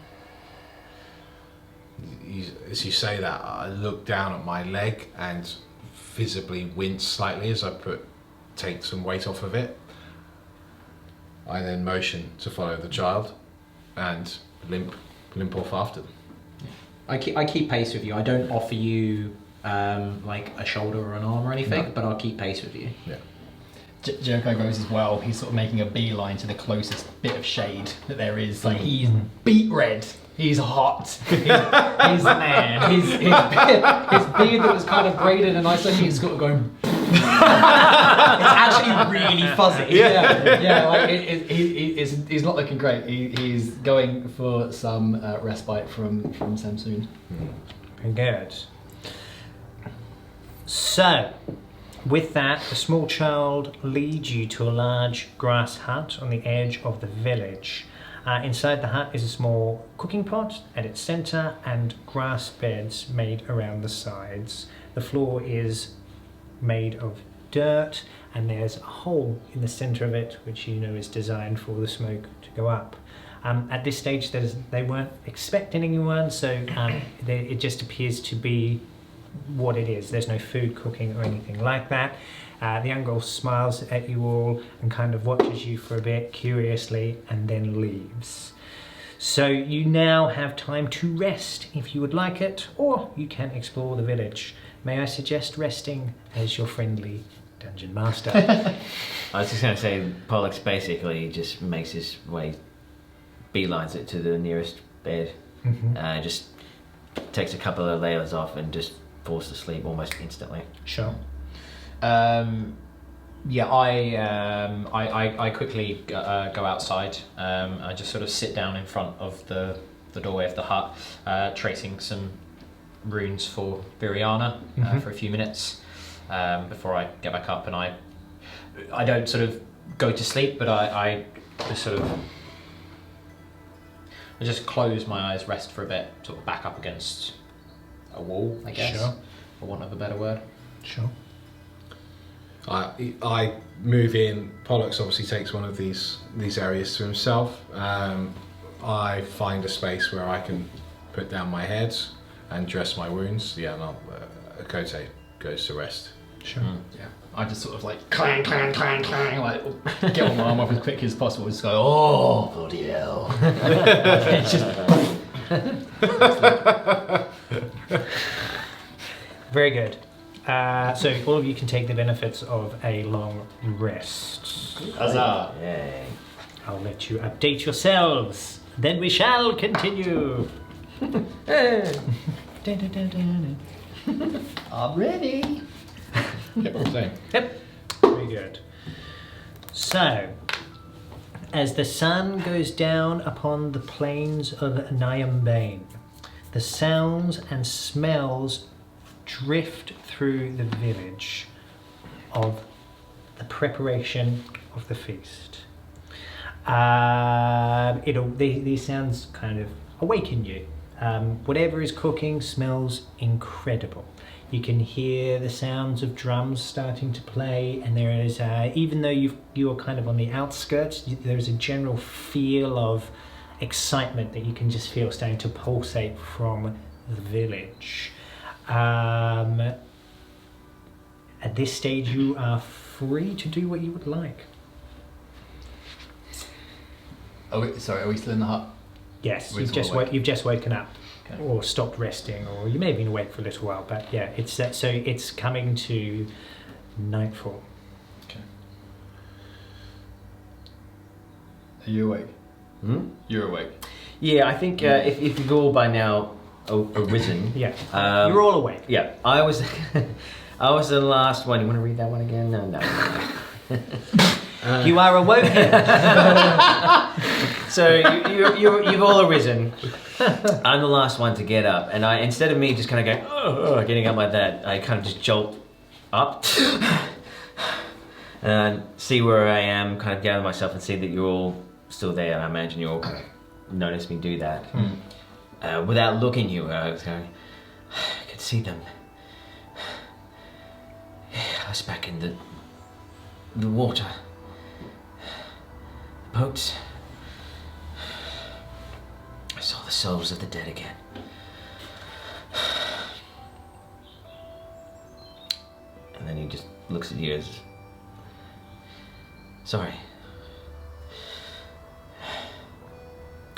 Speaker 4: As you say that, I look down at my leg and visibly wince slightly as I take some weight off of it. I then motion to follow the child and limp off after them.
Speaker 5: I keep pace with you. I don't offer you like a shoulder or an arm or anything, but I'll keep pace with you.
Speaker 4: Yeah.
Speaker 10: Jericho goes as well. He's sort of making a beeline to the closest bit of shade that there is. Like he's beet red. He's hot. He's the man.
Speaker 5: His beard that was kind of braided and nice looking is sort of going.
Speaker 10: It's actually really fuzzy.
Speaker 5: Yeah.
Speaker 10: Like he's not looking great. He's going for some respite from Samsun.
Speaker 3: Very good. So, with that, the small child leads you to a large grass hut on the edge of the village. Inside the hut is a small cooking pot at its centre and grass beds made around the sides. The floor is made of dirt and there's a hole in the centre of it which you know is designed for the smoke to go up. At this stage they weren't expecting anyone, so it just appears to be what it is. There's no food cooking or anything like that. The young girl smiles at you all and kind of watches you for a bit curiously and then leaves. So you now have time to rest if you would like it, or you can explore the village. May I suggest resting as your friendly dungeon master?
Speaker 6: I was just going to say, Pollux basically just makes his way beelines it to the nearest bed. Just takes a couple of layers off and just falls asleep almost instantly.
Speaker 1: Sure. Yeah, I quickly go outside. I just sort of sit down in front of the doorway of the hut, tracing some runes for Viriana for a few minutes before I get back up. And I don't sort of go to sleep, but I just sort of I just close my eyes, rest for a bit, sort of back up against a wall, I guess,
Speaker 8: Sure.
Speaker 1: for want of a better word.
Speaker 8: Sure.
Speaker 4: I move in. Pollux obviously takes one of these areas to himself. I find a space where I can put down my head and dress my wounds. Yeah, and Kote goes to rest.
Speaker 8: Sure.
Speaker 10: Yeah. I just sort of like clang, clang, clang, clang, like get on my arm up as quickly as possible. Just go, oh, bloody hell. It's just
Speaker 3: Very good. So all of you can take the benefits of a long rest.
Speaker 10: huzzah.
Speaker 6: Yay.
Speaker 3: I'll let you update yourselves. Then we shall continue.
Speaker 10: I'm ready.
Speaker 5: Yep, I'm saying.
Speaker 3: Yep. Very good. So, as the sun goes down upon the plains of Nyambane, the sounds and smells drift through the village of the preparation of the feast. These sounds kind of awaken you. Whatever is cooking smells incredible. You can hear the sounds of drums starting to play, and there is, even though you're kind of on the outskirts, there's a general feel of excitement that you can just feel starting to pulsate from the village. At this stage, you are free to do what you would like.
Speaker 10: Are we still in the hut?
Speaker 3: Yes,
Speaker 10: We're
Speaker 3: you've
Speaker 10: still
Speaker 3: just
Speaker 10: awake.
Speaker 3: you've just woken up,
Speaker 10: Okay.
Speaker 3: or stopped resting, or you may have been awake for a little while. But yeah, it's so it's coming to nightfall.
Speaker 10: Are you awake?
Speaker 6: Hmm?
Speaker 10: You're awake.
Speaker 6: Yeah, I think if you've all by now arisen.
Speaker 3: Yeah,
Speaker 6: Um,
Speaker 3: you're all awake.
Speaker 6: Yeah, I was I was the last one. You want to read that one again? No.
Speaker 3: You are awoken.
Speaker 6: So you've all arisen. I'm the last one to get up, and instead of me just kind of going, getting up like that, I kind of just jolt up and see where I am, kind of gather myself and see that you're all still there. I imagine you all noticed me do that. Without looking at you, I was going, I could see them. I was back in the water. Boats. I saw the souls of the dead again. And then he just looks at you as... Sorry.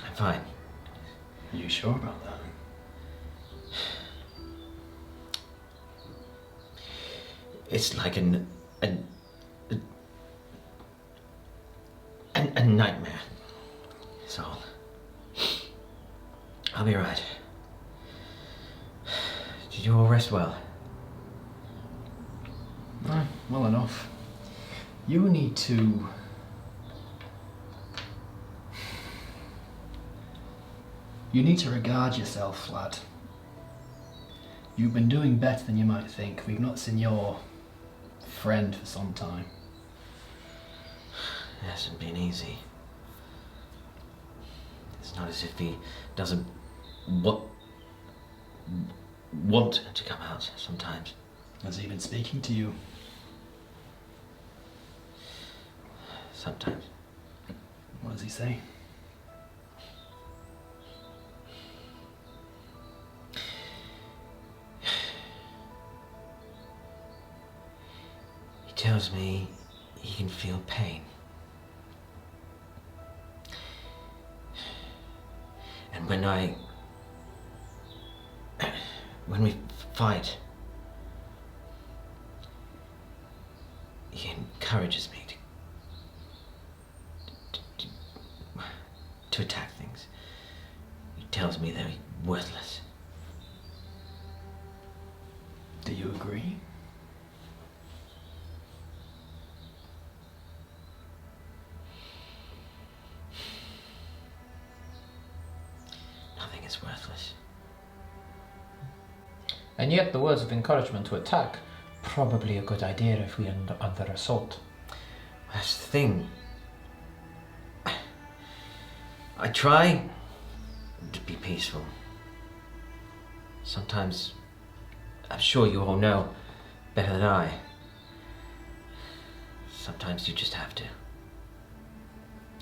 Speaker 6: I'm fine.
Speaker 10: Are you sure about that?
Speaker 6: It's like a nightmare. So I'll be right. Did you all rest well?
Speaker 10: No, well enough. You need to... You need to regard yourself, lad. You've been doing better than you might think. We've not seen your friend for some time.
Speaker 6: It hasn't been easy. It's not as if he doesn't want to come out sometimes.
Speaker 10: Has he been speaking to you?
Speaker 6: Sometimes.
Speaker 10: What does he say?
Speaker 6: He tells me he can feel pain. And when we fight, he encourages me to attack things. tells me they're worthless.
Speaker 10: Do you agree?
Speaker 6: Nothing is worthless.
Speaker 8: And yet the words of encouragement to attack, probably a good idea if we are under assault.
Speaker 6: That's the thing. I try to be peaceful. Sometimes, I'm sure you all know better than I. Sometimes you just have to.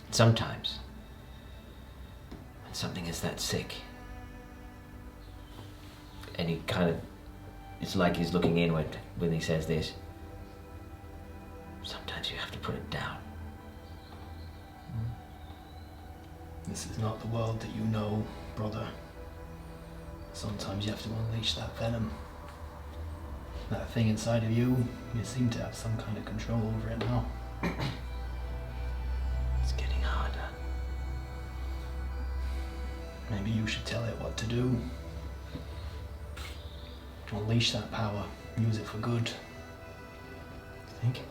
Speaker 6: Sometimes, when something is that sick, and he kind of, it's like he's looking inward when he says this. Sometimes you have to put it down.
Speaker 10: This is not the world that you know, brother. Sometimes you have to unleash that venom. That thing inside of you, you seem to have some kind of control over it now.
Speaker 6: It's getting harder.
Speaker 10: Maybe you should tell it what to do. Unleash that power. Use it for good.
Speaker 6: Think?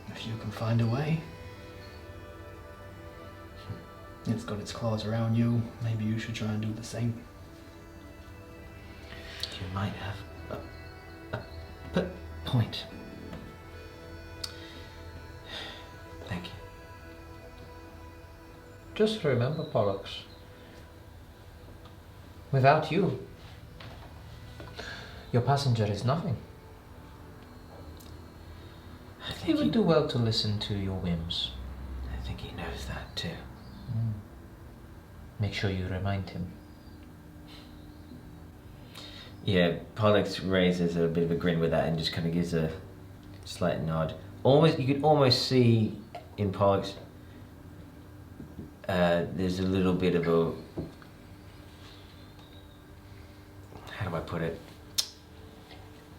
Speaker 10: If you can find a way. It's got its claws around you. Maybe you should try and do the same.
Speaker 6: You might have a point. Thank you.
Speaker 8: Just remember, Pollux, without you, your passenger is nothing.
Speaker 6: I
Speaker 8: He
Speaker 6: think
Speaker 8: would do well to listen to your whims.
Speaker 6: I think he knows that too.
Speaker 8: Make sure you remind him.
Speaker 6: Yeah, Pollux raises a bit of a grin with that and just kind of gives a slight nod. Almost, you could almost see in Pollux, there's a little bit of a, how do I put it?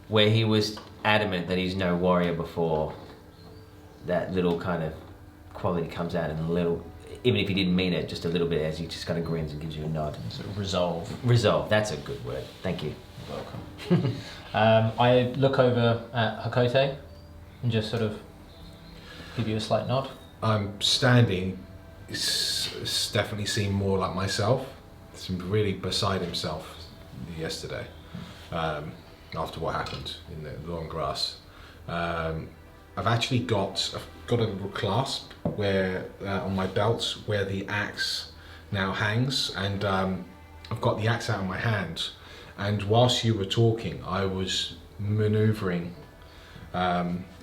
Speaker 6: Where he was adamant that he's no warrior before, that little kind of quality comes out in a little, even if he didn't mean it, just a little bit as he just kind of grins and gives you a nod.
Speaker 8: Sort of resolve.
Speaker 6: Resolve, that's a good word. Thank you.
Speaker 8: Welcome. I look over at Hakote and just sort of give you a slight nod.
Speaker 4: I'm standing. It's definitely seemed more like myself. Seemed really beside himself yesterday. After what happened in the long grass. I've actually got a little clasp where on my belt where the axe now hangs, and I've got the axe out of my hand. And whilst you were talking, I was manoeuvring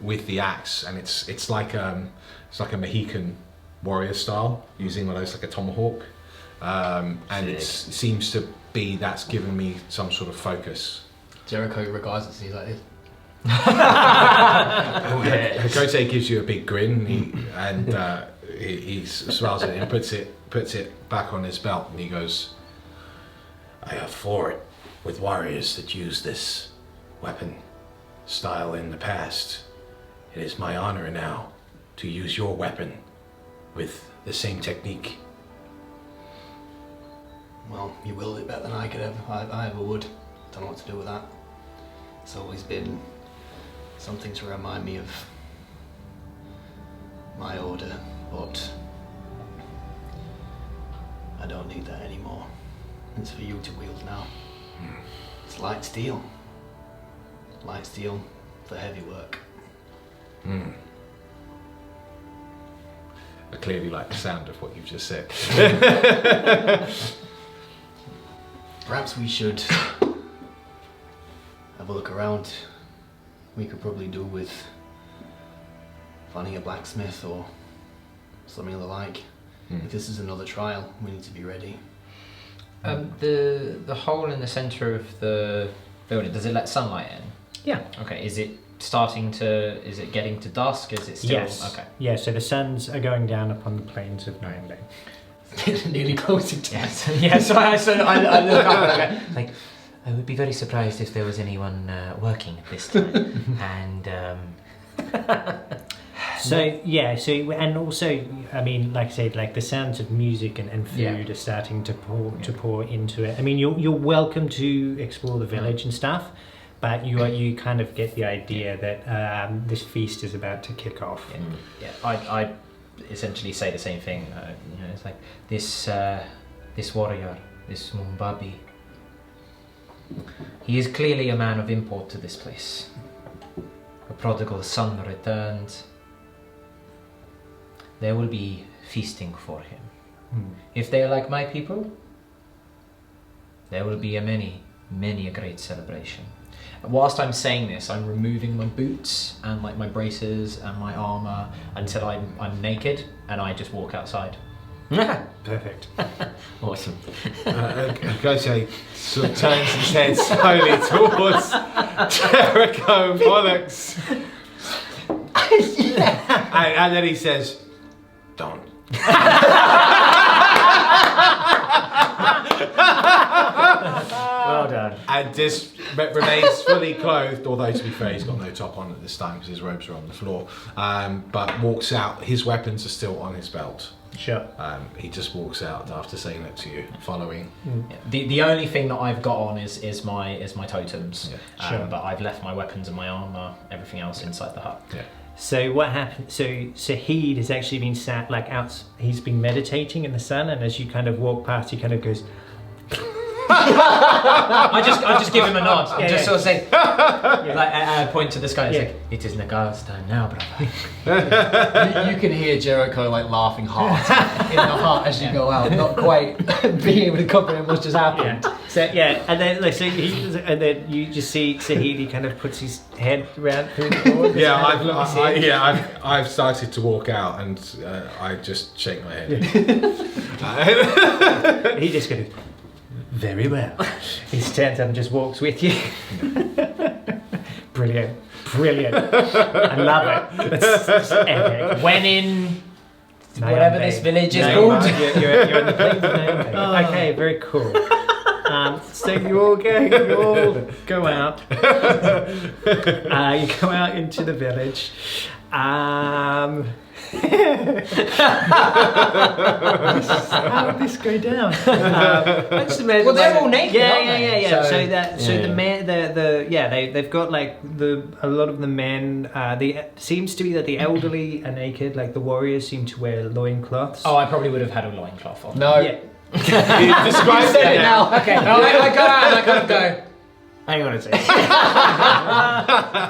Speaker 4: with the axe, and it's like a Mohican warrior style, using one of those like a tomahawk, and it seems to be that's given me some sort of focus.
Speaker 10: Jericho regards us, he's like this.
Speaker 4: Hakote gives you a big grin, he smiles at it and puts it back on his belt, and he goes,
Speaker 7: I have fought with warriors that use this weapon style in the past. It is my honor now to use your weapon with the same technique.
Speaker 10: Well, you willed it better than I could ever. I ever would. Don't know what to do with that. It's always been something to remind me of my order, but I don't need that anymore. It's for you to wield now. It's light steel. Light steel for heavy work.
Speaker 4: I clearly like the sound of what you've just said.
Speaker 10: Perhaps we should have a look around. We could probably do with finding a blacksmith or something of the like. If this is another trial, we need to be ready.
Speaker 8: The hole in the centre of the building, does it let sunlight in?
Speaker 3: Yeah.
Speaker 8: Okay, is it getting to dusk? Is it still...
Speaker 3: Yes.
Speaker 8: Okay.
Speaker 3: Yeah, so the suns are going down upon the plains of Nine.
Speaker 10: Nearly closing to
Speaker 8: Yes. Yeah, so I look up and I go, like, I would be very surprised if there was anyone working at this time. And
Speaker 3: So yeah, so and also, I mean, like I said, like the sounds of music and food are starting to pour into it. I mean, you're welcome to explore the village and stuff, but you kind of get the idea that this feast is about to kick off.
Speaker 1: Yeah, I essentially say the same thing. It's like this warrior, this Mumbabi. He is clearly a man of import to this place. A prodigal son returned. There will be feasting for him. If they are like my people, there will be many a great celebration. Whilst I'm saying this, I'm removing my boots and like my braces and my armor until I'm naked, and I just walk outside.
Speaker 3: Perfect.
Speaker 6: Awesome.
Speaker 4: Gaucher sort of turns his head slowly towards Jericho and Pollux. And then he says, "Don't."
Speaker 1: Well done.
Speaker 4: And just remains fully clothed, although to be fair, he's got no top on at this time because his robes are on the floor. But walks out. His weapons are still on his belt.
Speaker 3: Sure.
Speaker 4: He just walks out after saying that to you, following.
Speaker 1: The only thing that I've got on is my totems.
Speaker 4: Yeah.
Speaker 3: Sure.
Speaker 1: But I've left my weapons and my armor, everything else inside the hut.
Speaker 4: Yeah.
Speaker 3: So what happened? So Sahid has actually been sat like out. He's been meditating in the sun, and as you kind of walk past, he kind of goes.
Speaker 1: I just give him a nod.
Speaker 3: Yeah,
Speaker 1: Just
Speaker 3: yeah.
Speaker 1: sort of say, like, I point to the sky. It's
Speaker 3: Yeah.
Speaker 1: like, it is Nagar's time now, brother.
Speaker 5: You can hear Jericho like laughing hard in the heart as you go out, not quite being able to comprehend what's just happened.
Speaker 3: Yeah. So yeah, and then like, and then you just see Sahid. He kind of puts his head around through the door.
Speaker 4: Yeah, I've started to walk out, and I just shake my head.
Speaker 3: He just goes, very well. He stands up and just walks with you. Brilliant. I love it. It's epic.
Speaker 1: When in whatever this village is called.
Speaker 3: You're in the plains of Naombe. Okay, very cool. So you all go out. You go out into the village. How did this go down?
Speaker 1: Well, they're all naked.
Speaker 3: Yeah.
Speaker 1: So-
Speaker 3: So the men, they've got like a lot of the men. Seems to be that the elderly are naked. Like the warriors seem to wear loincloths.
Speaker 1: Oh, I probably would have had a loincloth on.
Speaker 5: No.
Speaker 3: Yeah.
Speaker 4: Describe
Speaker 5: Said it now.
Speaker 1: Okay, no, I go out and I kind of go, hang on a second.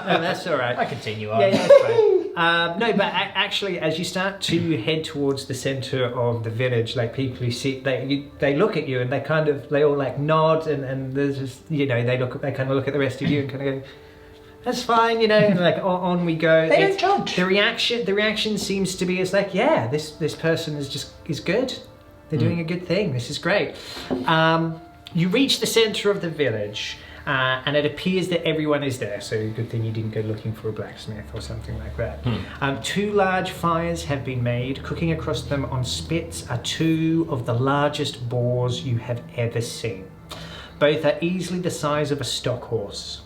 Speaker 3: No, that's all right.
Speaker 1: I continue on.
Speaker 3: Yeah, that's fine. No, but actually, as you start to head towards the center of the village, like people who see, they look at you and they all like nod and there's just, they kind of look at the rest of you and kind of go, that's fine, and like on we go.
Speaker 1: They don't judge.
Speaker 3: The reaction seems to be, it's like, yeah, this person is good. They're doing a good thing. This is great. You reach the center of the village. And it appears that everyone is there, so good thing you didn't go looking for a blacksmith or something like that. 2 large fires have been made. Cooking across them on spits are 2 of the largest boars you have ever seen. Both are easily the size of a stock horse.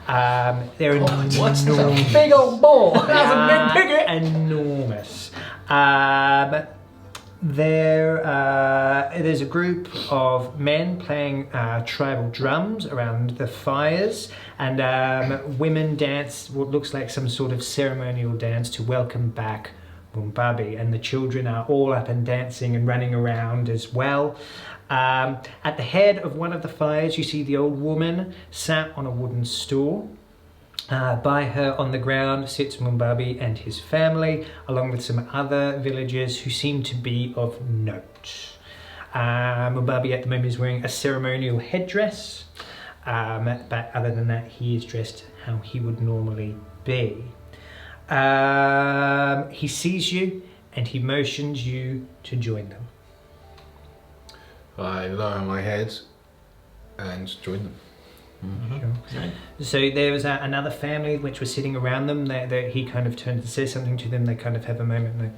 Speaker 3: They're enormous.
Speaker 5: Big old ball. That's a big piggy.
Speaker 3: Enormous. There's a group of men playing tribal drums around the fires, and women dance what looks like some sort of ceremonial dance to welcome back Mumbabi, and the children are all up and dancing and running around as well. At the head of one of the fires, you see the old woman sat on a wooden stool. By her on the ground sits Mumbabi and his family, along with some other villagers who seem to be of note. Mumbabi at the moment is wearing a ceremonial headdress, but other than that, he is dressed how he would normally be. He sees you and he motions you to join them.
Speaker 4: I lower my head and join them.
Speaker 3: Sure. So there was another family which was sitting around them. He kind of turns and says something to them. They kind of have a moment. And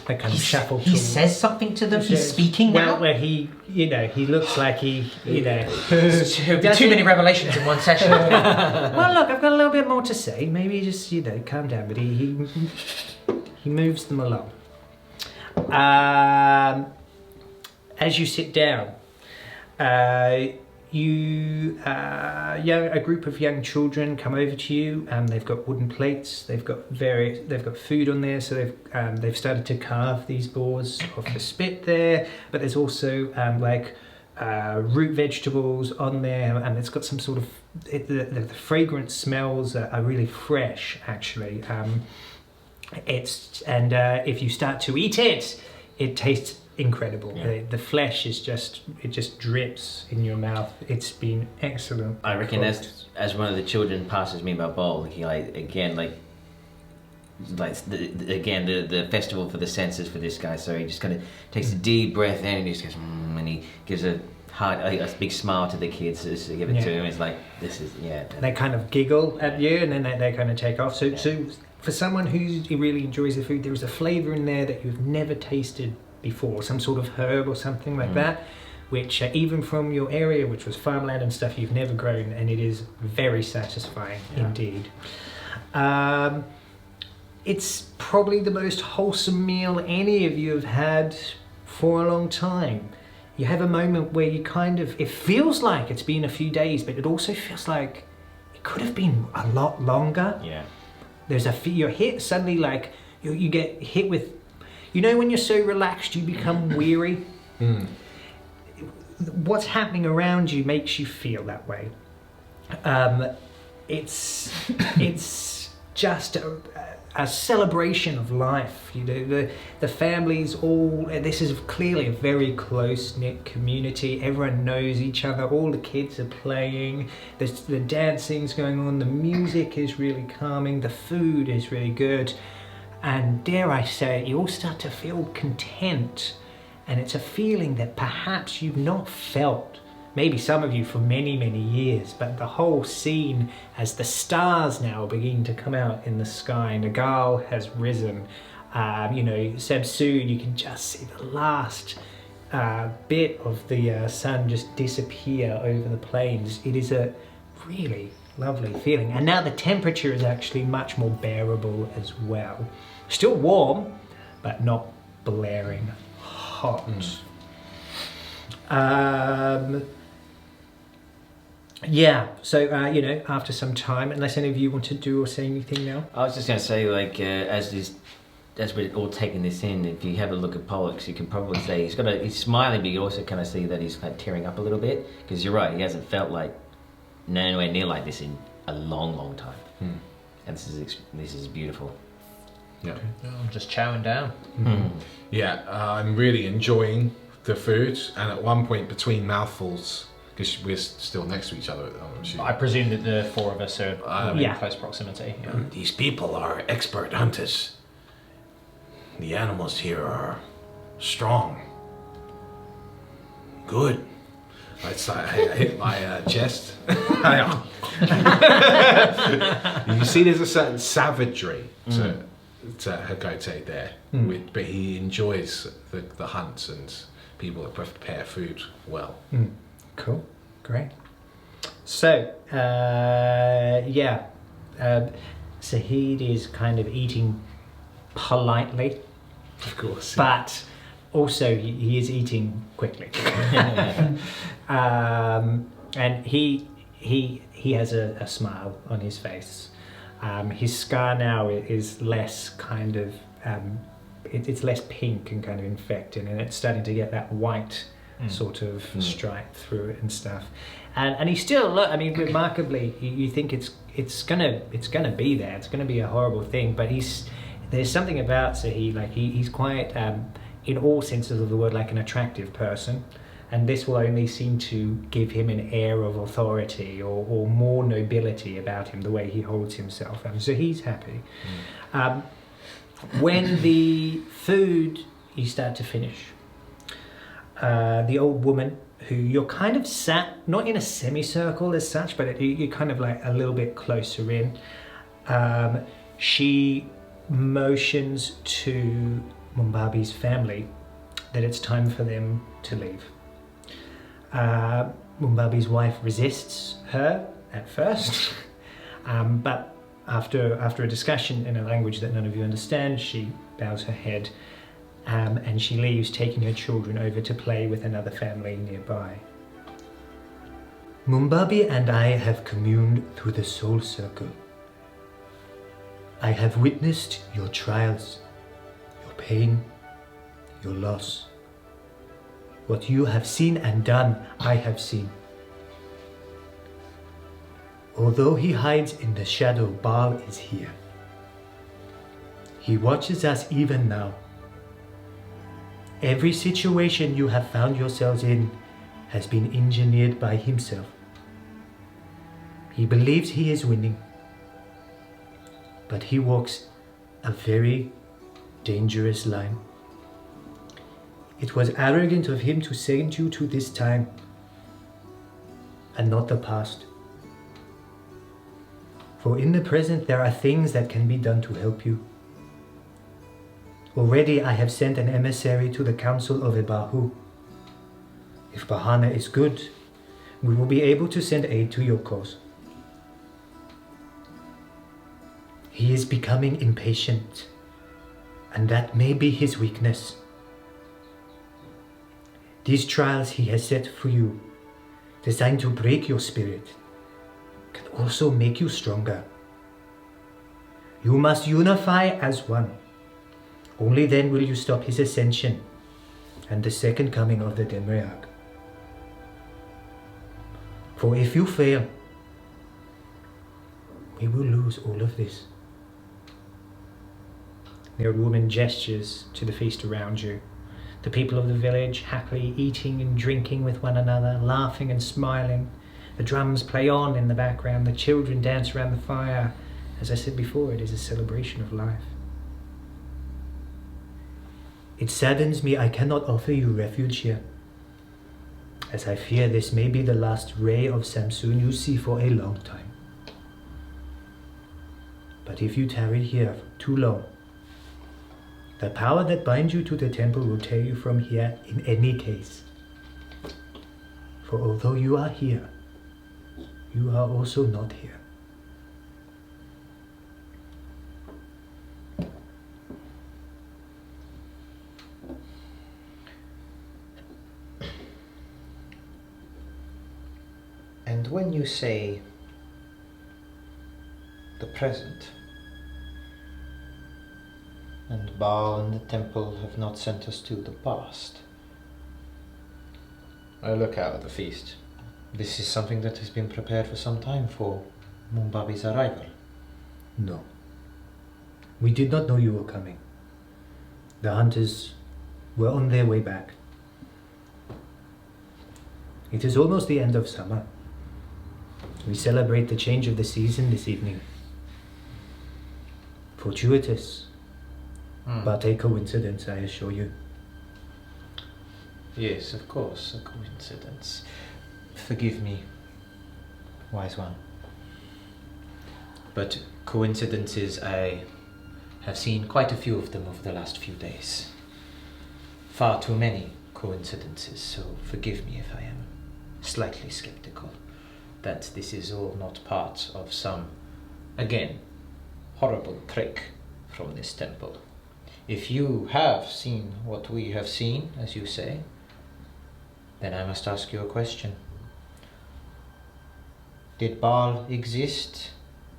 Speaker 3: they kind of shuffle.
Speaker 1: He says something to them. He's speaking now.
Speaker 3: Where he looks like too
Speaker 1: many revelations in one session.
Speaker 3: Well, look, I've got a little bit more to say. Maybe just calm down. But he He moves them along. As you sit down, a group of young children come over to you. They've got wooden plates. They've got food on there. So they've started to carve these boars off the spit there. But there's also root vegetables on there, and it's got some sort of the fragrant smells are really fresh actually. If you start to eat it, it tastes incredible. Yeah. The flesh is just drips in your mouth. It's been excellent.
Speaker 6: I reckon as one of the children passes me my bowl, the festival for the senses for this guy. So he just kind of takes a deep breath in and he just goes, and he gives a big smile to the kids as they give it to him. It's like, this is, They kind of giggle at you and then they kind of take off. So for someone who really enjoys the food, there is a flavour in there that you've never tasted before, some sort of herb or something like that, which even from your area, which was farmland and stuff, you've never grown, and it is very satisfying indeed. It's probably the most wholesome meal any of you have had for a long time. You have a moment where you it feels like it's been a few days, but it also feels like it could have been a lot longer. Yeah. You're hit suddenly, like you get hit with, when you're so relaxed you become weary. What's happening around you makes you feel that way. It's just a celebration of life. The families all. This is clearly a very close-knit community. Everyone knows each other. All the kids are playing. The dancing's going on. The music is really calming. The food is really good. And dare I say, you all start to feel content. And it's a feeling that perhaps you've not felt, maybe some of you for many, many years, but the whole scene as the stars now begin to come out in the sky, Nagal has risen, Sebsoon, you can just see the last bit of the sun just disappear over the plains. It is a really lovely feeling. And now the temperature is actually much more bearable as well. Still warm, but not blaring hot. So after some time, unless any of you want to do or say anything now. I was just going to say, as we're all taking this in, if you have a look at Pollux, you can probably say he's smiling, but you also kind of see that he's kind of tearing up a little bit, because you're right, he hasn't felt like nowhere near like this in a long time. And this is beautiful.
Speaker 1: Yeah, I'm just chowing down.
Speaker 4: Yeah, I'm really enjoying the food, and at one point between mouthfuls, because we're still next to each other,
Speaker 1: I presume that the four of us are in close proximity. Yeah.
Speaker 7: These people are expert hunters. The animals here are strong. Good.
Speaker 4: I hit my chest. You see, there's a certain savagery to Hagote there, but he enjoys the hunts and people that prepare food well.
Speaker 3: Cool, great. So, Sahid is kind of eating politely,
Speaker 4: of course,
Speaker 3: but also he is eating quickly. And he has a smile on his face. His scar now is less kind of, it's less pink and kind of infected, and it's starting to get that white sort of stripe through it and stuff. And he's still, remarkably, you think it's gonna be there. It's gonna be a horrible thing, but there's something about Sahid, he's quite, in all senses of the word, like an attractive person. And this will only seem to give him an air of authority or more nobility about him, the way he holds himself. So he's happy. When the food you start to finish, the old woman, who you're kind of sat, not in a semicircle as such, but you're kind of like a little bit closer in, she motions to Mumbabi's family that it's time for them to leave. Mumbabi's wife resists her at first, but After a discussion in a language that none of you understand, she bows her head and she leaves, taking her children over to play with another family nearby. Mumbabi and I have communed through the soul circle. I have witnessed your trials, your pain, your loss. What you have seen and done, I have seen. Although he hides in the shadow, Baal is here. He watches us even now. Every situation you have found yourselves in has been engineered by himself. He believes he is winning, but he walks a very dangerous line. It was arrogant of him to send you to this time and not the past. For in the present there are things that can be done to help you. Already I have sent an emissary to the council of Ebahu. If Bahana is good, we will be able to send aid to your cause. He is becoming impatient, and that may be his weakness. These trials he has set for you, designed to break your spirit, can also make you stronger. You must unify as one. Only then will you stop his ascension and the second coming of the Demriag. For if you fail, we will lose all of this. The old woman gestures to the feast around you. The people of the village happily eating and drinking with one another, laughing and smiling. The drums play on in the background. The children dance around the fire. As I said before, it is a celebration of life. It saddens me I cannot offer you refuge here, as I fear this may be the last ray of Samsun you see for a long time. But if you tarry here too long, the power that binds you to the temple will tear you from here in any case. For although you are here, you are also not here.
Speaker 8: And when you say the present, and Baal and the temple have not sent us to the past, I look out at the feast. This is something that has been prepared for some time for Mumbabi's arrival.
Speaker 3: No. We did not know you were coming. The hunters were on their way back. It is almost the end of summer. We celebrate the change of the season this evening. Fortuitous, but a coincidence, I assure you.
Speaker 8: Yes, of course, a coincidence. Forgive me, wise one. But coincidences, I have seen quite a few of them over the last few days. Far too many coincidences, so forgive me if I am slightly skeptical that this is all not part of some, again, horrible trick from this temple. If you have seen what we have seen, as you say, then I must ask you a question. Did Baal exist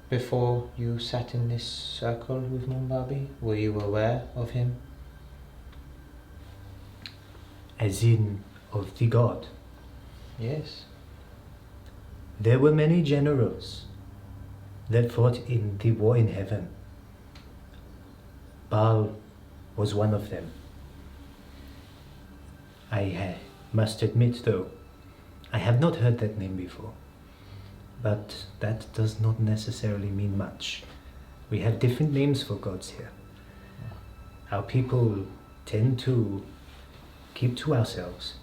Speaker 8: before you sat in this circle with Mumbabi? Were you aware of him?
Speaker 3: As in, of the god.
Speaker 8: Yes.
Speaker 3: There were many generals that fought in the war in heaven. Baal was one of them. I must admit, though, I have not heard that name before. But that does not necessarily mean much. We have different names for gods here. Our people tend to keep to ourselves.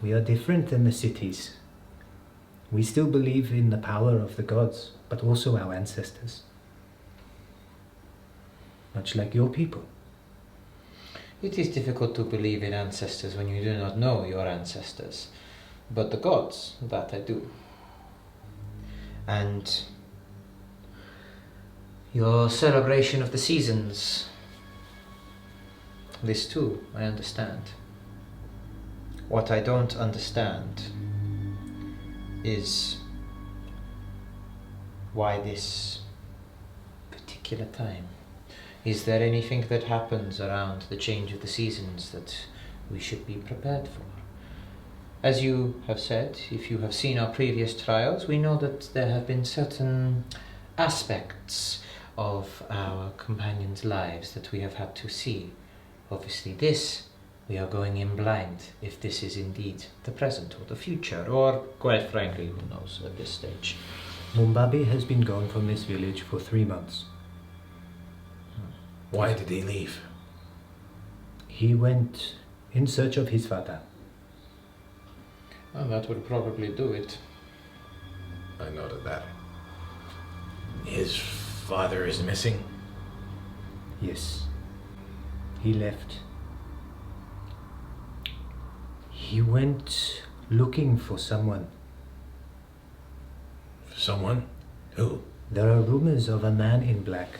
Speaker 3: We are different than the cities. We still believe in the power of the gods, but also our ancestors. Much like your people.
Speaker 8: It is difficult to believe in ancestors when you do not know your ancestors. But the gods, that I do. And Your celebration of the seasons. This too, I understand. What I don't understand is why this particular time. Is there anything that happens around the change of the seasons that we should be prepared for? As you have said, if you have seen our previous trials, we know that there have been certain aspects of our companions' lives that we have had to see. Obviously this, we are going in blind if this is indeed the present or the future, or quite frankly, who knows at this stage.
Speaker 9: Mumbabi has been gone from this village for 3 months.
Speaker 7: Why did he leave?
Speaker 9: He went in search of his father.
Speaker 8: Well, that would probably do it.
Speaker 7: I noted that. His father is missing?
Speaker 9: Yes. He left. He went looking for someone.
Speaker 7: Someone? Who?
Speaker 9: There are rumors of a man in black.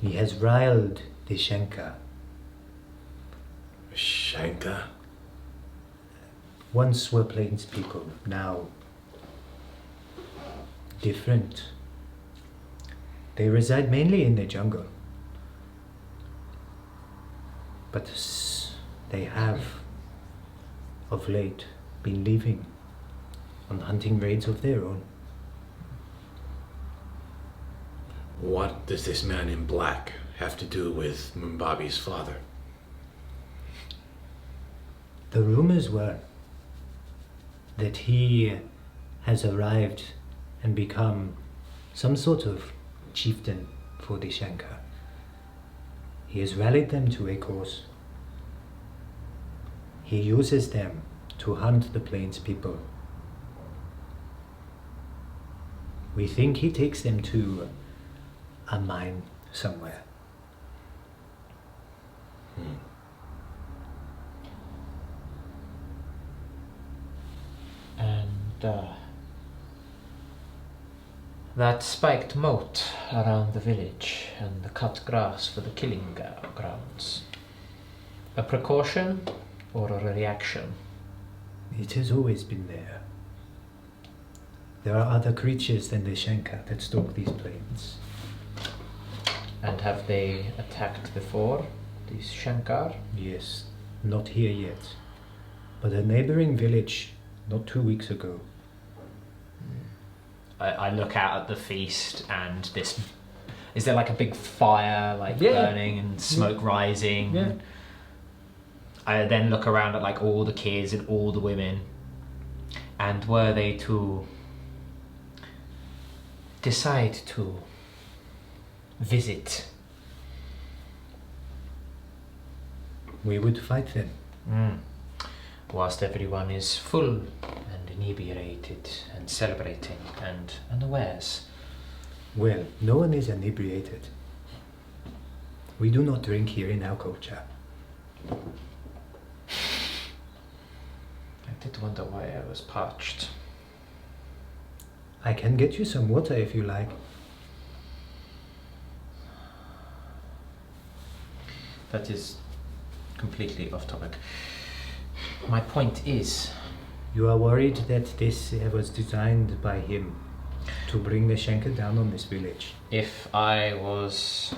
Speaker 9: He has riled the Shenka.
Speaker 7: Shanka?
Speaker 9: Once were plains people, now different. They reside mainly in the jungle. But they have, of late, been leaving on hunting raids of their own.
Speaker 7: What does this man in black have to do with Mumbabi's father?
Speaker 9: The rumors were that he has arrived and become some sort of chieftain for the Shanka. He has rallied them to a cause. He uses them to hunt the plains people. We think he takes them to a mine somewhere.
Speaker 8: And that spiked moat around the village and the cut grass for the killing grounds. A precaution or a reaction?
Speaker 9: It has always been there. There are other creatures than the Shenka that stalk these plains.
Speaker 8: And have they attacked before, these Shankar?
Speaker 9: Yes, not here yet, but a neighboring village not 2 weeks ago.
Speaker 1: I look out at the feast and this. Is there like a big fire
Speaker 8: Yeah.
Speaker 1: burning and smoke rising?
Speaker 8: Yeah.
Speaker 1: I then look around at like all the kids and all the women. And were they to decide to visit?
Speaker 9: We would fight them.
Speaker 1: Whilst everyone is full and inebriated and celebrating and unawares.
Speaker 9: Well, no one is inebriated. We do not drink here in our culture.
Speaker 1: I did wonder why I was parched.
Speaker 9: I can get you some water if you like.
Speaker 1: That is completely off topic. My point is,
Speaker 9: You are worried that this was designed by him to bring the Shenka down on this village.
Speaker 1: if I was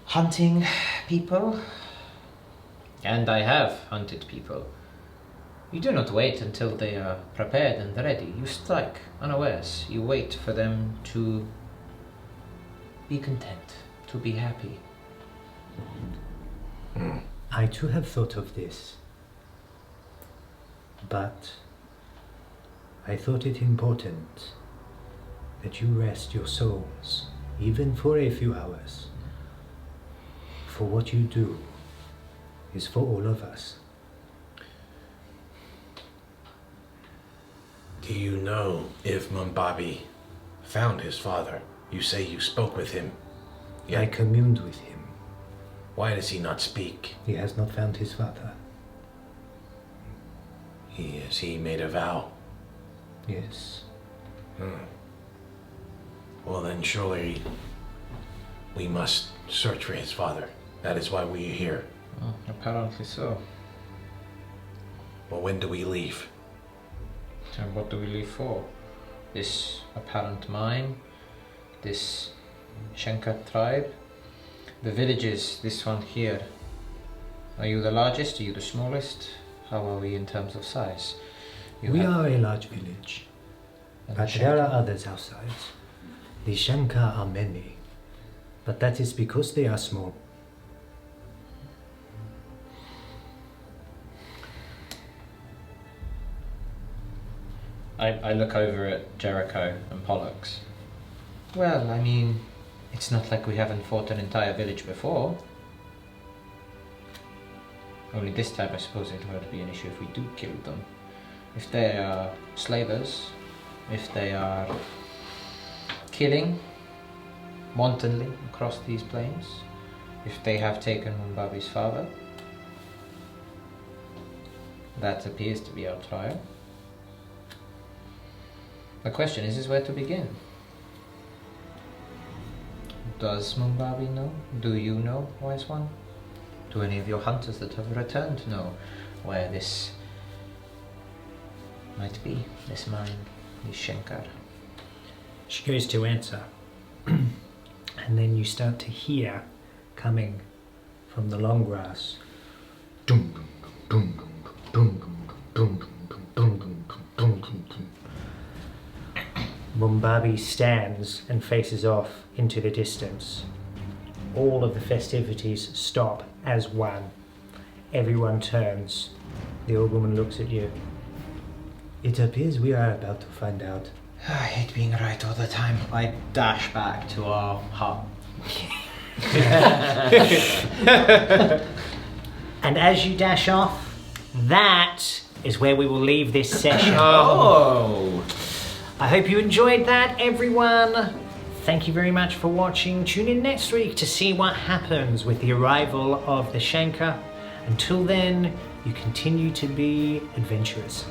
Speaker 1: hunting people, and I have hunted people, you do not wait until they are prepared and ready. You strike unawares. You wait for them to be content, to be happy.
Speaker 9: I too have thought of this. But I thought it important that you rest your souls, even for a few hours. For what you do is for all of us.
Speaker 7: Do you know if Mumbabi found his father? You say you spoke with him.
Speaker 9: I communed with him.
Speaker 7: Why does he not speak?
Speaker 9: He has not found his father.
Speaker 7: He made a vow.
Speaker 9: Yes.
Speaker 7: Well, then surely we must search for his father. That is why we are here.
Speaker 1: Apparently so.
Speaker 7: Well, when do we leave?
Speaker 1: And what do we leave for? This apparent mine, this Shenka tribe, the villages, this one here. Are you the largest? Are you the smallest? How are we in terms of size?
Speaker 9: We are a large village, but there are others outside. The Shenka are many, but that is because they are small.
Speaker 1: I look over at Jericho and Pollux. Well, I mean, it's not like we haven't fought an entire village before. Only this time I suppose it won't be an issue if we do kill them. If they are slavers, if they are killing wantonly across these plains, if they have taken Mumbabi's father, that appears to be our trial. The question is where to begin. Does Mumbabi know? Do you know, Wise One? Do any of your hunters that have returned know where this might be, this mine, this Shenkar?
Speaker 3: She goes to answer, and then you start to hear coming from the long grass. Dum, dum, dum, dum, dum, dum, dum, dum, dum, dum. Mumbabi stands and faces off into the distance. All of the festivities stop as one. Everyone turns. The old woman looks at you. It appears we are about to find out.
Speaker 1: I hate being right all the time. I dash back to our hut.
Speaker 3: And as you dash off, that is where we will leave this session.
Speaker 1: Oh!
Speaker 3: I hope you enjoyed that, everyone. Thank you very much for watching. Tune in next week to see what happens with the arrival of the Shenka. Until then, you continue to be adventurous.